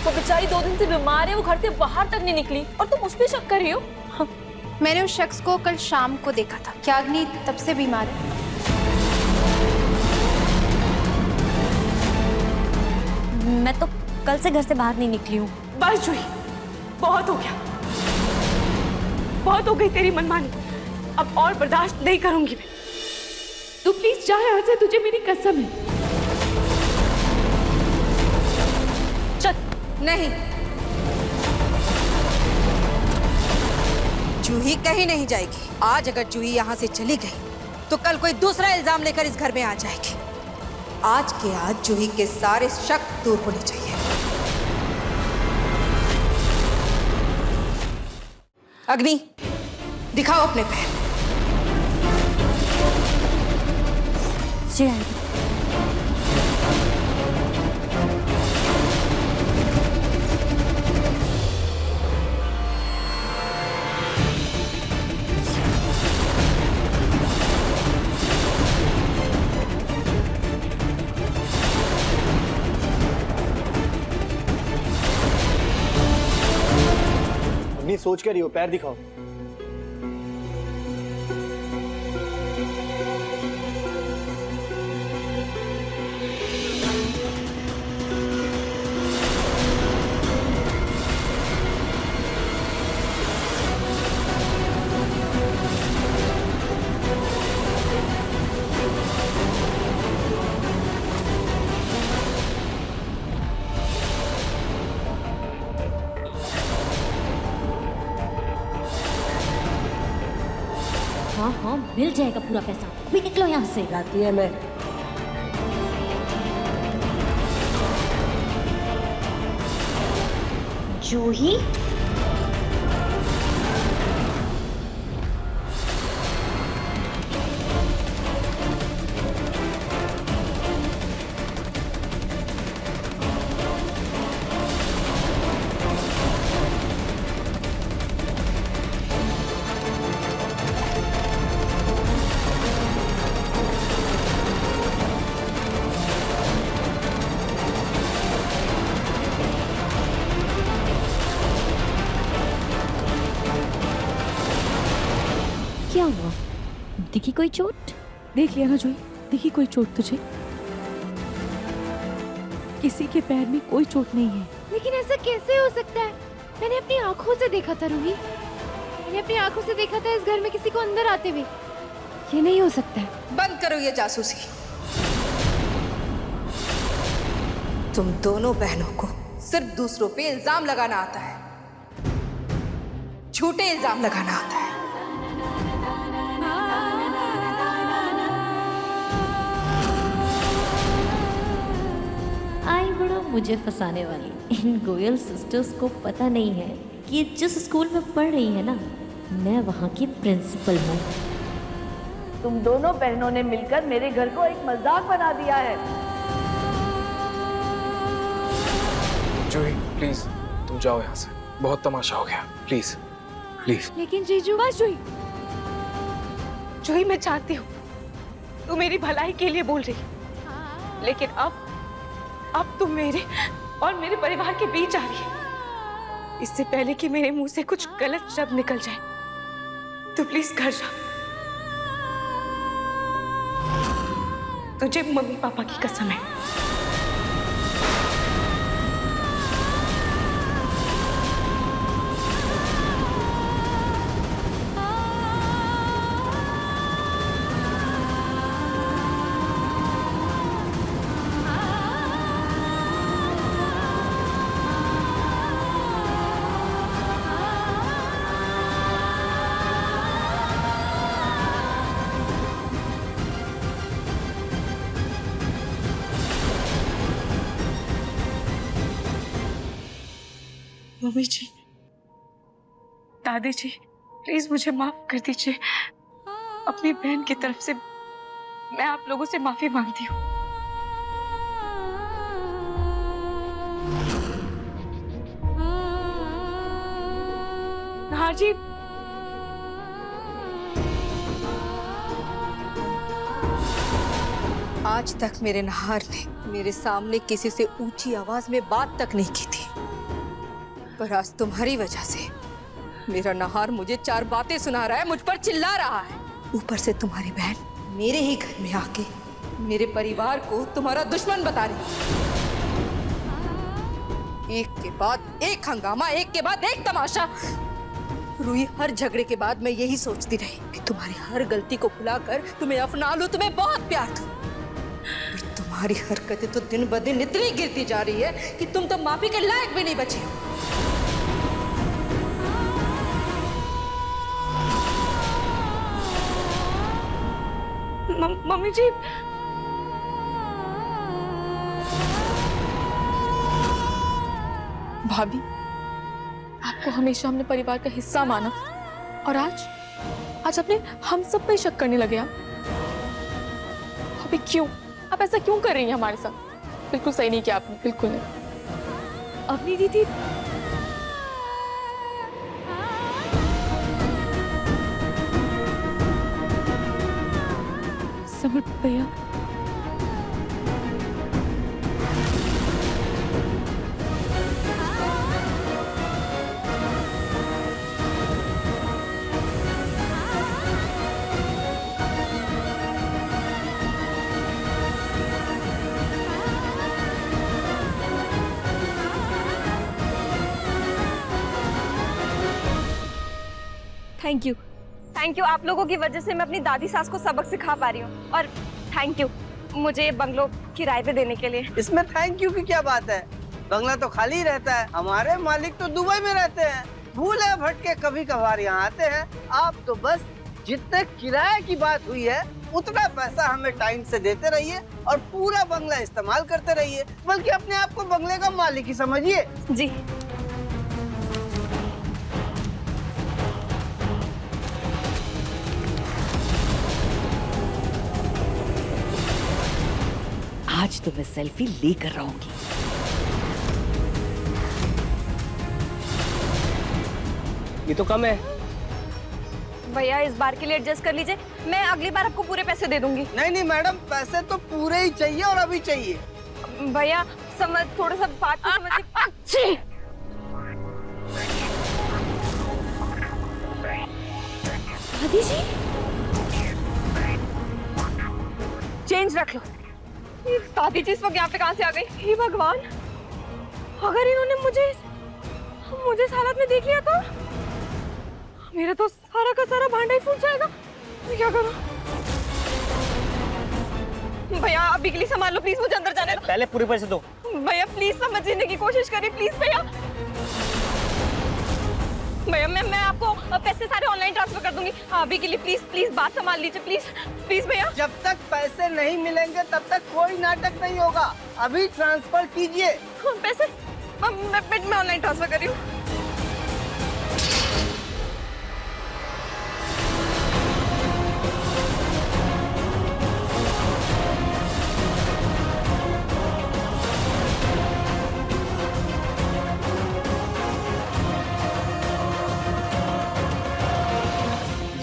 वो बेचारी 2 दिन से बीमार है, वो घर से बाहर तक नहीं निकली और तुम उस पे शक कर रही हो? हाँ, मैंने उस शख्स को कल शाम को देखा था। क्या अग्नि तब से बीमार है? मैं तो कल से घर से बाहर नहीं निकली हूँ। बस जूही, बहुत हो गया, बहुत हो गई तेरी मनमानी। अब और बर्दाश्त नहीं करूंगी मैं। तू प्लीज जा यहाँ से, तुझे मेरी कसम है। चल। नहीं, जूही कहीं नहीं जाएगी। आज अगर जूही यहाँ से चली गई तो कल कोई दूसरा इल्जाम लेकर इस घर में आ जाएगी। आज के आज जूही के सारे शक दूर होने चाहिए। अग्नि, दिखाओ अपने पैर। जी आएगी। नहीं सोच क्या रही हो? पैर दिखाओ। हाँ हाँ, मिल जाएगा पूरा पैसा। अभी निकलो यहाँ से। जाती है मैं। जूही, क्या हुआ? दिखी कोई चोट? देख लिया ना जूही, दिखी कोई चोट तुझे? किसी के पैर में कोई चोट नहीं है। लेकिन ऐसा कैसे हो सकता है? मैंने अपनी आंखों से देखा था रूही, मैंने अपनी आंखों से देखा था इस घर में किसी को अंदर आते हुए। ये नहीं हो सकता है। बंद करो ये जासूसी। तुम दोनों बहनों को सिर्फ दूसरों पे इल्जाम लगाना आता है, झूठे इल्जाम लगाना आता है। आई बड़ा मुझे फंसाने वाली। इन गोयल सिस्टर्स को पता नहीं है कि जिस स्कूल में पढ़ रही है ना, मैं वहाँ की प्रिंसिपल हूँ। तुम दोनों बहनों ने मिलकर मेरे घर को एक मजाक बना दिया है। जूही प्लीज तुम जाओ यहाँ से, बहुत तमाशा हो गया, प्लीज प्लीज। लेकिन जीजू, बस जूही, जूही मैं चाहती हूँ तू मेरी भलाई के लिए बोल रही, लेकिन अब तुम मेरे और मेरे परिवार के बीच आ रही है। इससे पहले कि मेरे मुंह से कुछ गलत शब्द निकल जाए, तो प्लीज घर जा। तुझे मम्मी पापा की कसम है। मम्मी जी, दादी जी, प्लीज मुझे माफ कर दीजिए। अपनी बहन की तरफ से मैं आप लोगों से माफी मांगती हूँ। नाहर जी, आज तक मेरे नाहर ने मेरे सामने किसी से ऊंची आवाज में बात तक नहीं की थी, पर आज तुम्हारी वजह से मेरा नाहर मुझे 4 बातें सुना रहा है, मुझ पर चिल्ला रहा है। ऊपर से तुम्हारी बहन मेरे ही घर में आके मेरे परिवार को तुम्हारा दुश्मन बता रही है। एक के बाद एक हंगामा, एक के बाद एक तमाशा। रूही, हर झगड़े के बाद मैं यही सोचती रही कि तुम्हारी हर गलती को भुलाकर तुम्हें अपना लूं, तुम्हें बहुत प्यार दूं। तुम्हारी हरकतें तो दिन ब दिन इतनी गिरती जा रही है कि तुम तो माफी के लायक भी नहीं बचे हो। मम्मी जी, भाभी, आपको हमेशा हमने परिवार का हिस्सा माना और आज अपने हम सब पे शक करने लगे। अभी क्यों? आप ऐसा क्यों कर रही हैं हमारे साथ? बिल्कुल सही नहीं किया आपने, बिल्कुल नहीं। अपनी दीदी, समझ भैया, थैंक यू। आप लोगों की वजह से मैं अपनी दादी सास को सबक सिखा पा रही हूँ, और थैंक यू मुझे ये बंगलो किराए पे देने के लिए। इसमें थैंक यू की क्या बात है? बंगला तो खाली रहता है, हमारे मालिक तो दुबई में रहते हैं, भूले भटके कभी कभार यहाँ आते हैं। आप तो बस जितने किराए की बात हुई है उतना पैसा हमें टाइम से देते रहिए और पूरा बंगला इस्तेमाल करते रहिए, बल्कि अपने आप को बंगले का मालिक ही समझिए। जी। आज तो मैं सेल्फी लेकर रहूंगी। ये तो कम है। भैया इस बार के लिए एडजस्ट कर लीजिए, मैं अगली बार आपको पूरे पैसे दे दूंगी। नहीं मैडम, पैसे तो पूरे ही चाहिए और अभी चाहिए। भैया समझ, थोड़ा सा बात को समझिए। दादी जी, चेंज रख लो। दादी जी इस वक्त यहाँ पे कहाँ से आ गई? हे भगवान, अगर इन्होंने मुझे इस हालत में देख लिया तो मेरा तो सारा का सारा भांडा ही फूट जाएगा। मैं क्या करूं? भैया अभी के लिए संभाल लो प्लीज, मुझे अंदर जाने दो। पहले पूरे पैसे दो। भैया प्लीज समझने की कोशिश करिए प्लीज। भैया मैं आपको पैसे सारे ऑनलाइन ट्रांसफर कर दूंगी, अभी के लिए प्लीज बात संभाल लीजिए प्लीज भैया। जब तक पैसे नहीं मिलेंगे तब तक कोई नाटक नहीं होगा, अभी ट्रांसफर कीजिए पैसे। मैं ऑनलाइन ट्रांसफर कर रही हूँ।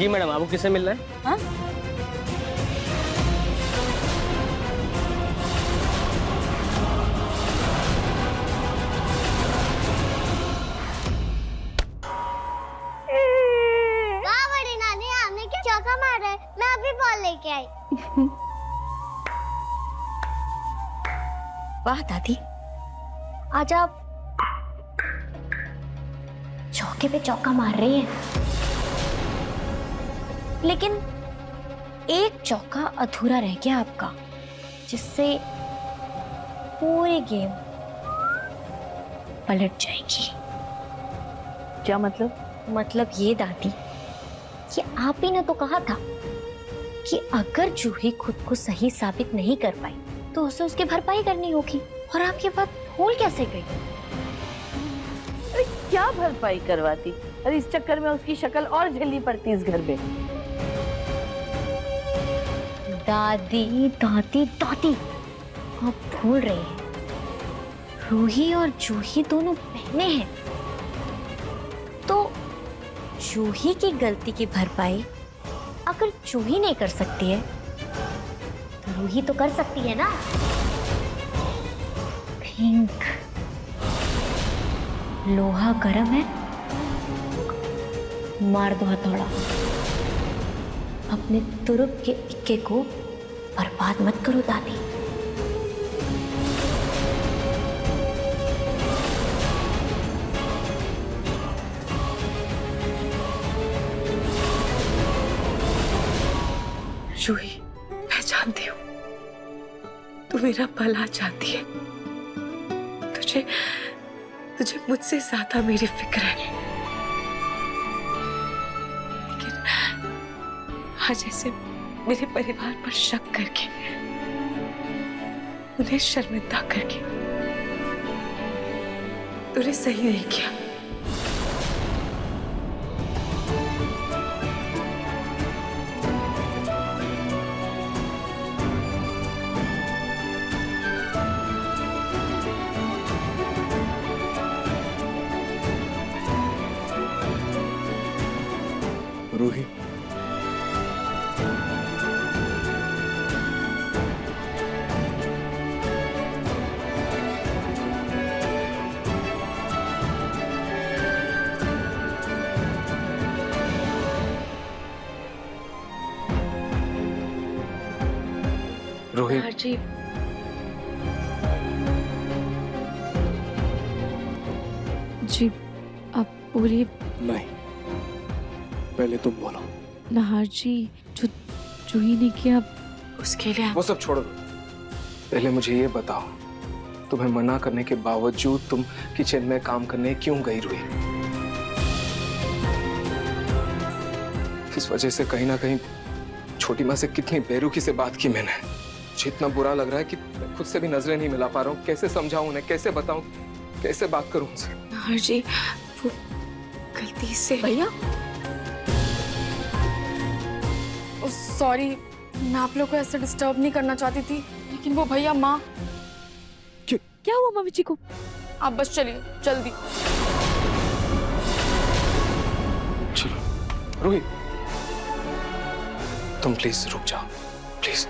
जी मैडम, आपको किससे मिलना है? हाँ? वाह बड़ी नानी, आपने क्या चौका मारा है? मैं अभी बॉल लेके आई। वाह दादी, आज आप चौके पे चौका मार रही हैं। लेकिन एक चौका अधूरा रह गया आपका, जिससे पूरी गेम पलट जाएगी। क्या मतलब? मतलब ये दादी कि आप ही ने तो कहा था कि अगर जूही खुद को सही साबित नहीं कर पाई तो उसे उसकी भरपाई करनी होगी, और आप ये बात भूल कैसे गई? अरे क्या भरपाई करवाती? अरे इस चक्कर में उसकी शक्ल और झेलनी पड़ती इस घर में। दादी दादी दादी, आप भूल रहे हैं, रूही और जूही दोनों बहनें हैं। तो जूही की गलती की भरपाई अगर जूही नहीं कर सकती है तो रूही तो कर सकती है ना। थिंक, लोहा गरम है, मार दो हथौड़ा। अपने तुरुप के इक्के को बर्बाद मत करो दादी। जूही, मैं जानती हूँ तू मेरा भला चाहती है। तुझे मुझसे ज्यादा मेरी फिक्र है। लेकिन आज ऐसे मेरे परिवार पर शक करके, उन्हें शर्मिंदा करके तूने सही नहीं किया। रूही, रोहित, जी जी आप बोलिए। नहीं, पहले तुम बोलो। नाहर जी, जो जूही ने किया उसके लिए वो सब छोड़ दो। पहले मुझे ये बताओ, तुम्हें मना करने के बावजूद तुम किचन में काम करने क्यों गई रूही? इस वजह से कहीं ना कहीं छोटी माँ से कितनी बेरुखी से बात की मैंने। मुझे इतना बुरा लग रहा है कि मैं खुद से भी नजरें नहीं मिला पा रहा हूँ। कैसे समझाऊं उन्हें, कैसे बताऊं, कैसे बात करूं उनसे? नाहर जी, वो गलती से। भैया सॉरी, मैं आप लोग को ऐसे डिस्टर्ब नहीं करना चाहती थी, लेकिन वो भैया माँ। क्या हुआ मम्मी जी को? आप बस चलिए जल्दी। चलो रूही, तुम प्लीज रुक जाओ, प्लीज।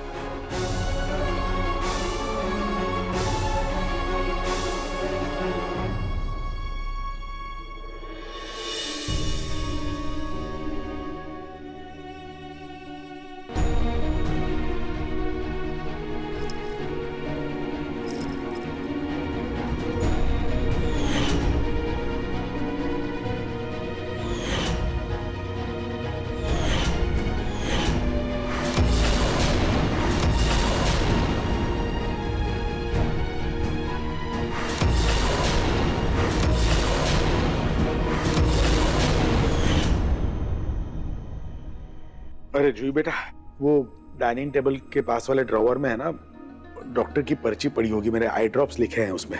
अरे जूही बेटा, वो डाइनिंग टेबल के पास वाले ड्रॉवर में है ना, डॉक्टर की पर्ची पड़ी होगी, मेरे आई ड्रॉप्स लिखे हैं उसमें।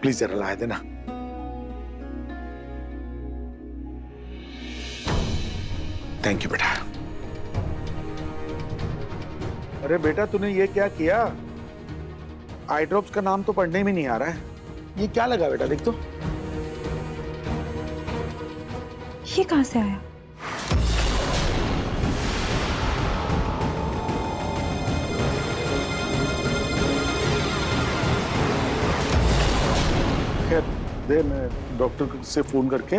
प्लीज जरा ला देना। थैंक यू बेटा। अरे बेटा, तूने ये क्या किया? आई ड्रॉप्स का नाम तो पढ़ने में नहीं आ रहा है। ये क्या लगा बेटा, देख तो। ये कहां से आया? दे, मैं डॉक्टर से फोन करके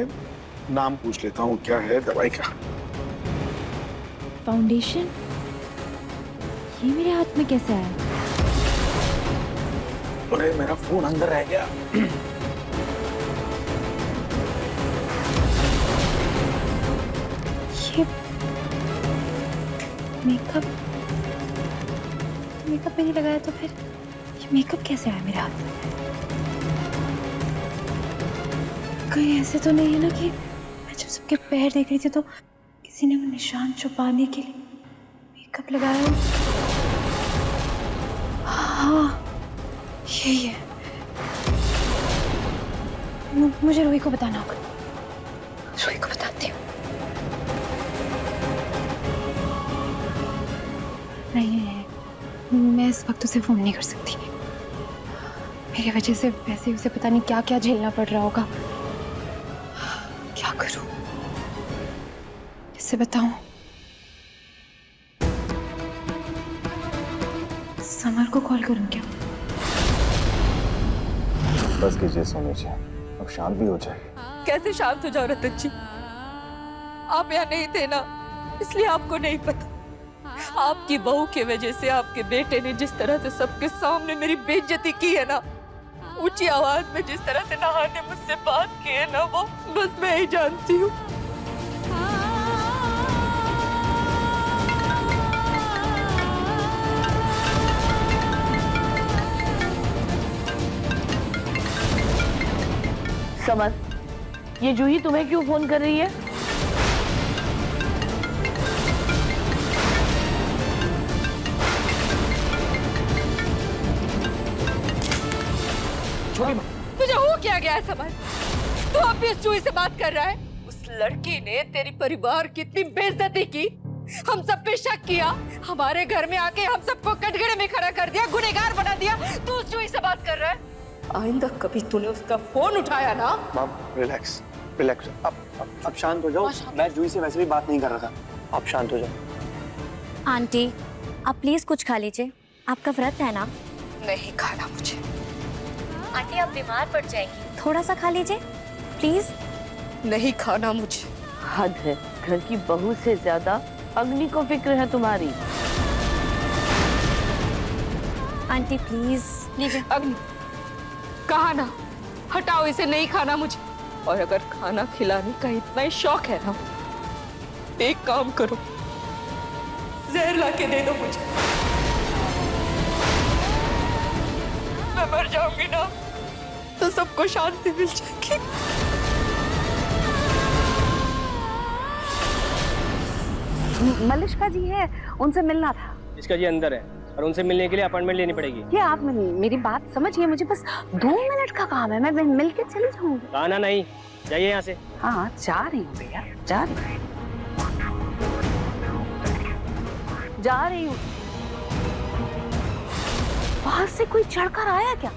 नाम पूछ लेता हूँ क्या है दवाई का। फाउंडेशन ये मेरे हाथ में कैसे आया? अरे मेरा फोन अंदर रह गया। ये मेकअप मेकअप मैंने लगाया तो फिर ये मेकअप कैसे आया मेरे हाथ में? कहीं ऐसे तो नहीं है ना कि मैं जब सबके पैर देख रही थी तो किसी ने वो निशान छुपाने के लिए मेकअप लगाया हो? हाँ यही है। मुझे रूही को बताना होगा। रूही को बताती हूँ। नहीं, मैं इस वक्त उसे फोन नहीं कर सकती। मेरी वजह से वैसे उसे पता नहीं क्या क्या झेलना पड़ रहा होगा। क्या करूं? किसे बताऊं? समर को कॉल करूं क्या? बस कीजिए सोनी जी, अब शांत भी हो जाए। कैसे शांत हो जाओ रतन जी? आप यहाँ नहीं थे ना, इसलिए आपको नहीं पता। आपकी बहू की वजह से आपके बेटे ने जिस तरह से सबके सामने मेरी बेइज्जती की है ना, ऊंची आवाज में जिस तरह से नाहर ने मुझसे बात की है ना, वो बस मैं ही जानती हूँ। समर, ये जूही तुम्हें क्यों फोन कर रही है? तुझे हो क्या गया है समर? तू अब भी इस जूही से बात कर रहा है? उस लड़की ने तेरी परिवार की इतनी बेइज्जती की, हम सब पे शक किया, हमारे घर में आके हम सबको कटघरे में खड़ा कर दिया, गुनहगार बना दिया। तू उस जूही से बात कर रहा है? आइंदा कभी तूने उसका फोन उठाया ना? मैम रिलैक्स रिलैक्स, अब शांत हो जाओ। मैं जूही से वैसे भी बात नहीं कर रहा था, आप शांत हो जाओ। आंटी आप प्लीज कुछ खा लीजिए, आपका व्रत है ना? नहीं खाना मुझे। आंटी आप बीमार पड़ जाएंगी, थोड़ा सा खा लीजिए प्लीज। नहीं खाना मुझे। हद है, घर की बहू से ज्यादा अग्नि को फिक्र है तुम्हारी। आंटी प्लीज लीजिए। अग्नि कहा ना, हटाओ इसे, नहीं खाना मुझे। और अगर खाना खिलाने का इतना ही शौक है ना, एक काम करो, जहर ला के दे दो मुझे। मैं मर जाऊंगी ना तो सबको शांति मिल जाएगी। मलिष्का जी है, उनसे मिलना था। इसका जी अंदर है और उनसे मिलने के लिए अपॉइंटमेंट लेनी पड़ेगी। ये आप मेरी बात समझिए, मुझे बस 2 मिनट का काम है, मैं मिल के चली जाऊंगी। आना नहीं, जाइए यहाँ से। हाँ जा रही हूँ भैया, जा रही हूँ। बाहर से कोई चढ़कर आया क्या?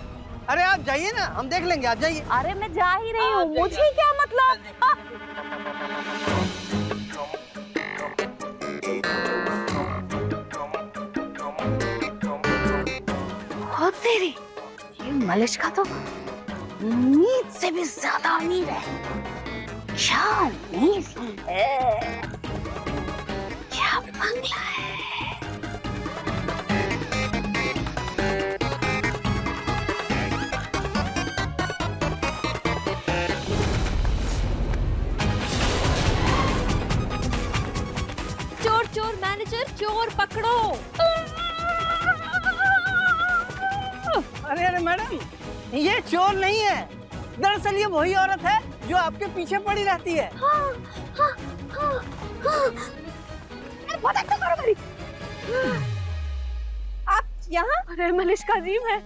अरे आप जाइए ना, हम देख लेंगे, आप जाइए। अरे मैं जा ही रही हूँ, मुझे क्या मतलब? बहुत तेरी, ये मलिष्का तो नींद से भी ज्यादा अमीर है। क्या अमीर है, क्या बंगला है। चोर चोर मैनेजर, चोर पकड़ो। अरे मैडम, ये चोर नहीं है, दरअसल ये वही औरत है जो आपके पीछे पड़ी रहती है। आप यहाँ? अरे मलिष्का जी, मैं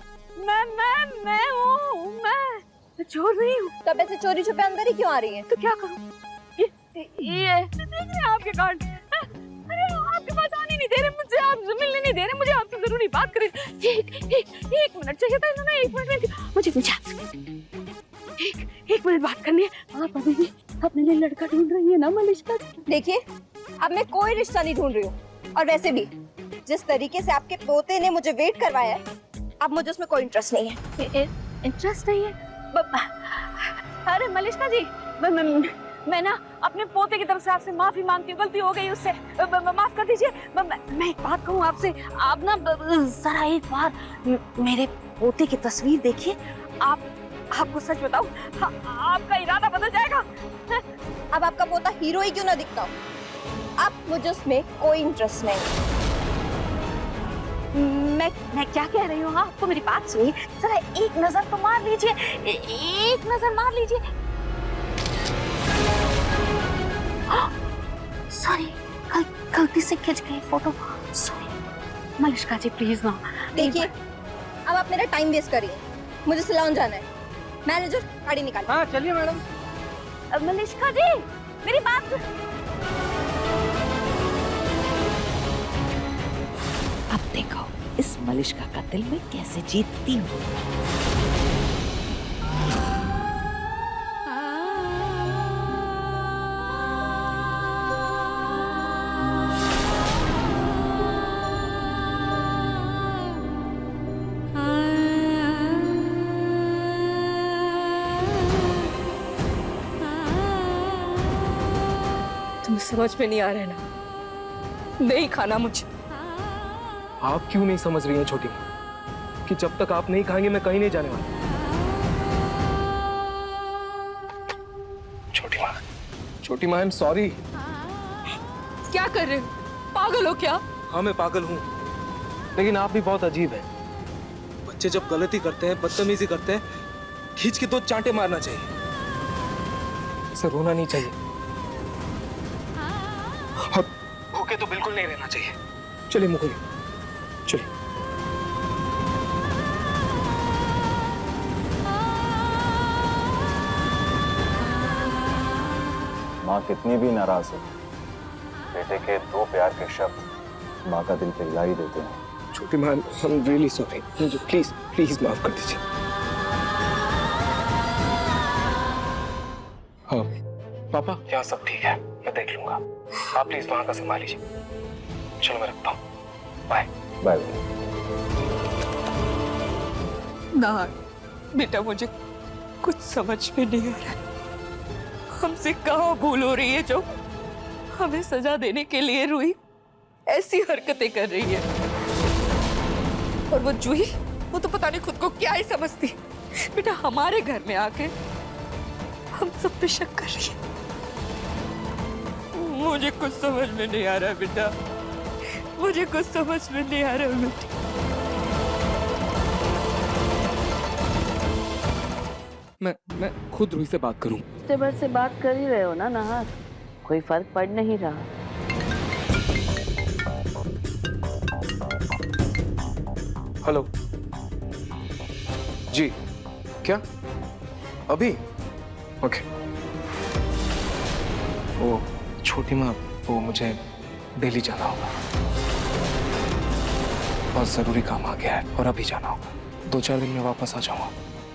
हूँ, मैं चोर नहीं हूँ। तब ऐसे चोरी छुपे अंदर ही क्यों आ रही है? तो क्या करूँ? ये आपके कार्ड। अरे आपके पास आने नहीं दे रहे, मुझसे आपसे मिलने नहीं दे रहे, मुझे आपसे जरूरी बात करें। एक मिनट चाहिए था इन्होंने, 1 मिनट में मुझे एक मिनट बात करनी है। आप अभी भी अपने लिए लड़का ढूंढ रही है ना मलिष्का? देखिए अब मैं कोई रिश्ता नहीं ढूंढ रही हूँ, और वैसे भी जिस तरीके से आपके पोते ने मुझे वेट करवाया है, अब मुझे उसमें कोई इंटरेस्ट नहीं है। इंटरेस्ट नहीं है? अरे मलिष्का जी, मैं ना अपने पोते की तरफ से आपसे माफी मांगती हूँ, गलती हो गई उससे, माफ कर दीजिए। मैं एक बात कहूँ आपसे, आप ना जरा एक बार मेरे पोते की तस्वीर देखिए। आपको सच बताऊं, आपका इरादा बदल जाएगा। अब आपका पोता हीरो ही क्यों ना दिखता हो, अब मुझे उसमें कोई इंटरेस्ट नहीं। मैं क्या कह रही हूँ, आपको मेरी बात सुनिए, जरा एक नजर तो मार लीजिए, एक नजर मार लीजिए। सॉरी, गलती से खिंच गई photo, sorry. Malishka ji please ना। देखिए, अब आप मेरा टाइम वेस्ट करिए, मुझे सैलून जाना है। मैनेजर गाड़ी निकाल। हाँ चलिए मैडम। मलिष्का जी मेरी बात। अब देखो इस मलिष्का का दिल में कैसे जीतती हूँ। तुम्हें समझ में नहीं आ रहा है ना, नहीं खाना मुझे। आप क्यों नहीं समझ रही हैं छोटी माँ कि जब तक आप नहीं खाएंगे मैं कहीं नहीं जाने वाला। छोटी माँ आई एम सॉरी। क्या कर रहे हो, पागल हो क्या? हाँ मैं पागल हूँ, लेकिन आप भी बहुत अजीब है। बच्चे जब गलती करते हैं, बदतमीजी करते हैं, खींच के 2 चांटे मारना चाहिए, इसे रोना नहीं चाहिए, और भूखे तो बिल्कुल नहीं रहना चाहिए। चलिए मुकुल, चलिए। माँ कितनी भी नाराज हो, बेटे के 2 प्यार के शब्द माँ का दिल पिघला ही देते हैं। छोटी माँ, I'm really sorry, मुझे प्लीज प्लीज माफ कर दीजिए। हाँ पापा, यहाँ सब ठीक है, मैं देख लूंगा, आप प्लीज वहां का संभाल लीजिए। चलो मैं रखता हूँ, बाय बाय। ना बेटा, मुझे कुछ समझ में नहीं आ रहा है, हमसे कहाँ भूल हो रही है जो हमें सजा देने के लिए रूही ऐसी हरकतें कर रही है। और वो जूही, वो तो पता नहीं खुद को क्या ही समझती, बेटा हमारे घर में आके हम सब पे शक कर रही है। मुझे कुछ समझ में नहीं आ रहा बेटा, मुझे कुछ समझ में नहीं आ रहा बेटा। मैं खुद रूही से बात करूं। भर से बात कर ही रहे हो ना नहार, कोई फर्क पड़ नहीं रहा। हेलो जी, क्या अभी? ओके। वो छोटी माँ, वो मुझे दिल्ली जाना होगा, बहुत जरूरी काम आ गया है और अभी जाना होगा। 2-4 दिन में वापस आ जाऊंगा।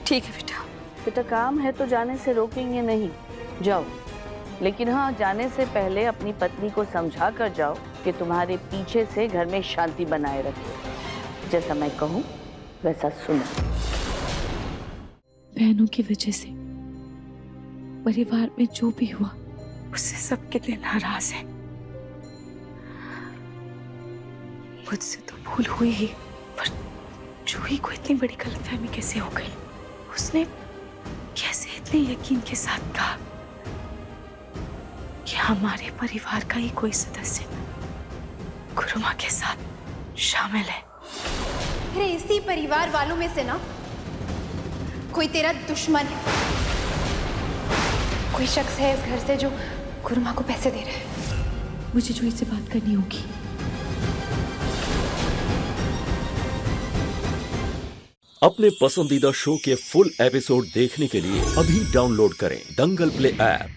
ठीक है बेटा। बेटा काम है तो जाने से रोकेंगे नहीं, जाओ। लेकिन हाँ, जाने से पहले अपनी पत्नी को समझा कर जाओ कि तुम्हारे पीछे से घर में शांति बनाए रखे। जैसा मैं कहूँ वैसा सुनो। बहनों की वजह से परिवार में जो भी हुआ उससे सबके लिए नाराज है। मुझसे तो भूल हुई ही, पर जूही को इतनी बड़ी गलतफहमी कैसे हो गई? उसने कैसे इतने यकीन के साथ कहा कि हमारे परिवार का ही कोई सदस्य गुरुमा के साथ शामिल है? अरे इसी परिवार वालों में से ना कोई तेरा दुश्मन है, कोई शख्स है इस घर से जो गुरुमा को पैसे दे रहा है। मुझे जूही से बात करनी होगी। अपने पसंदीदा शो के फुल एपिसोड देखने के लिए अभी डाउनलोड करें दंगल प्ले ऐप।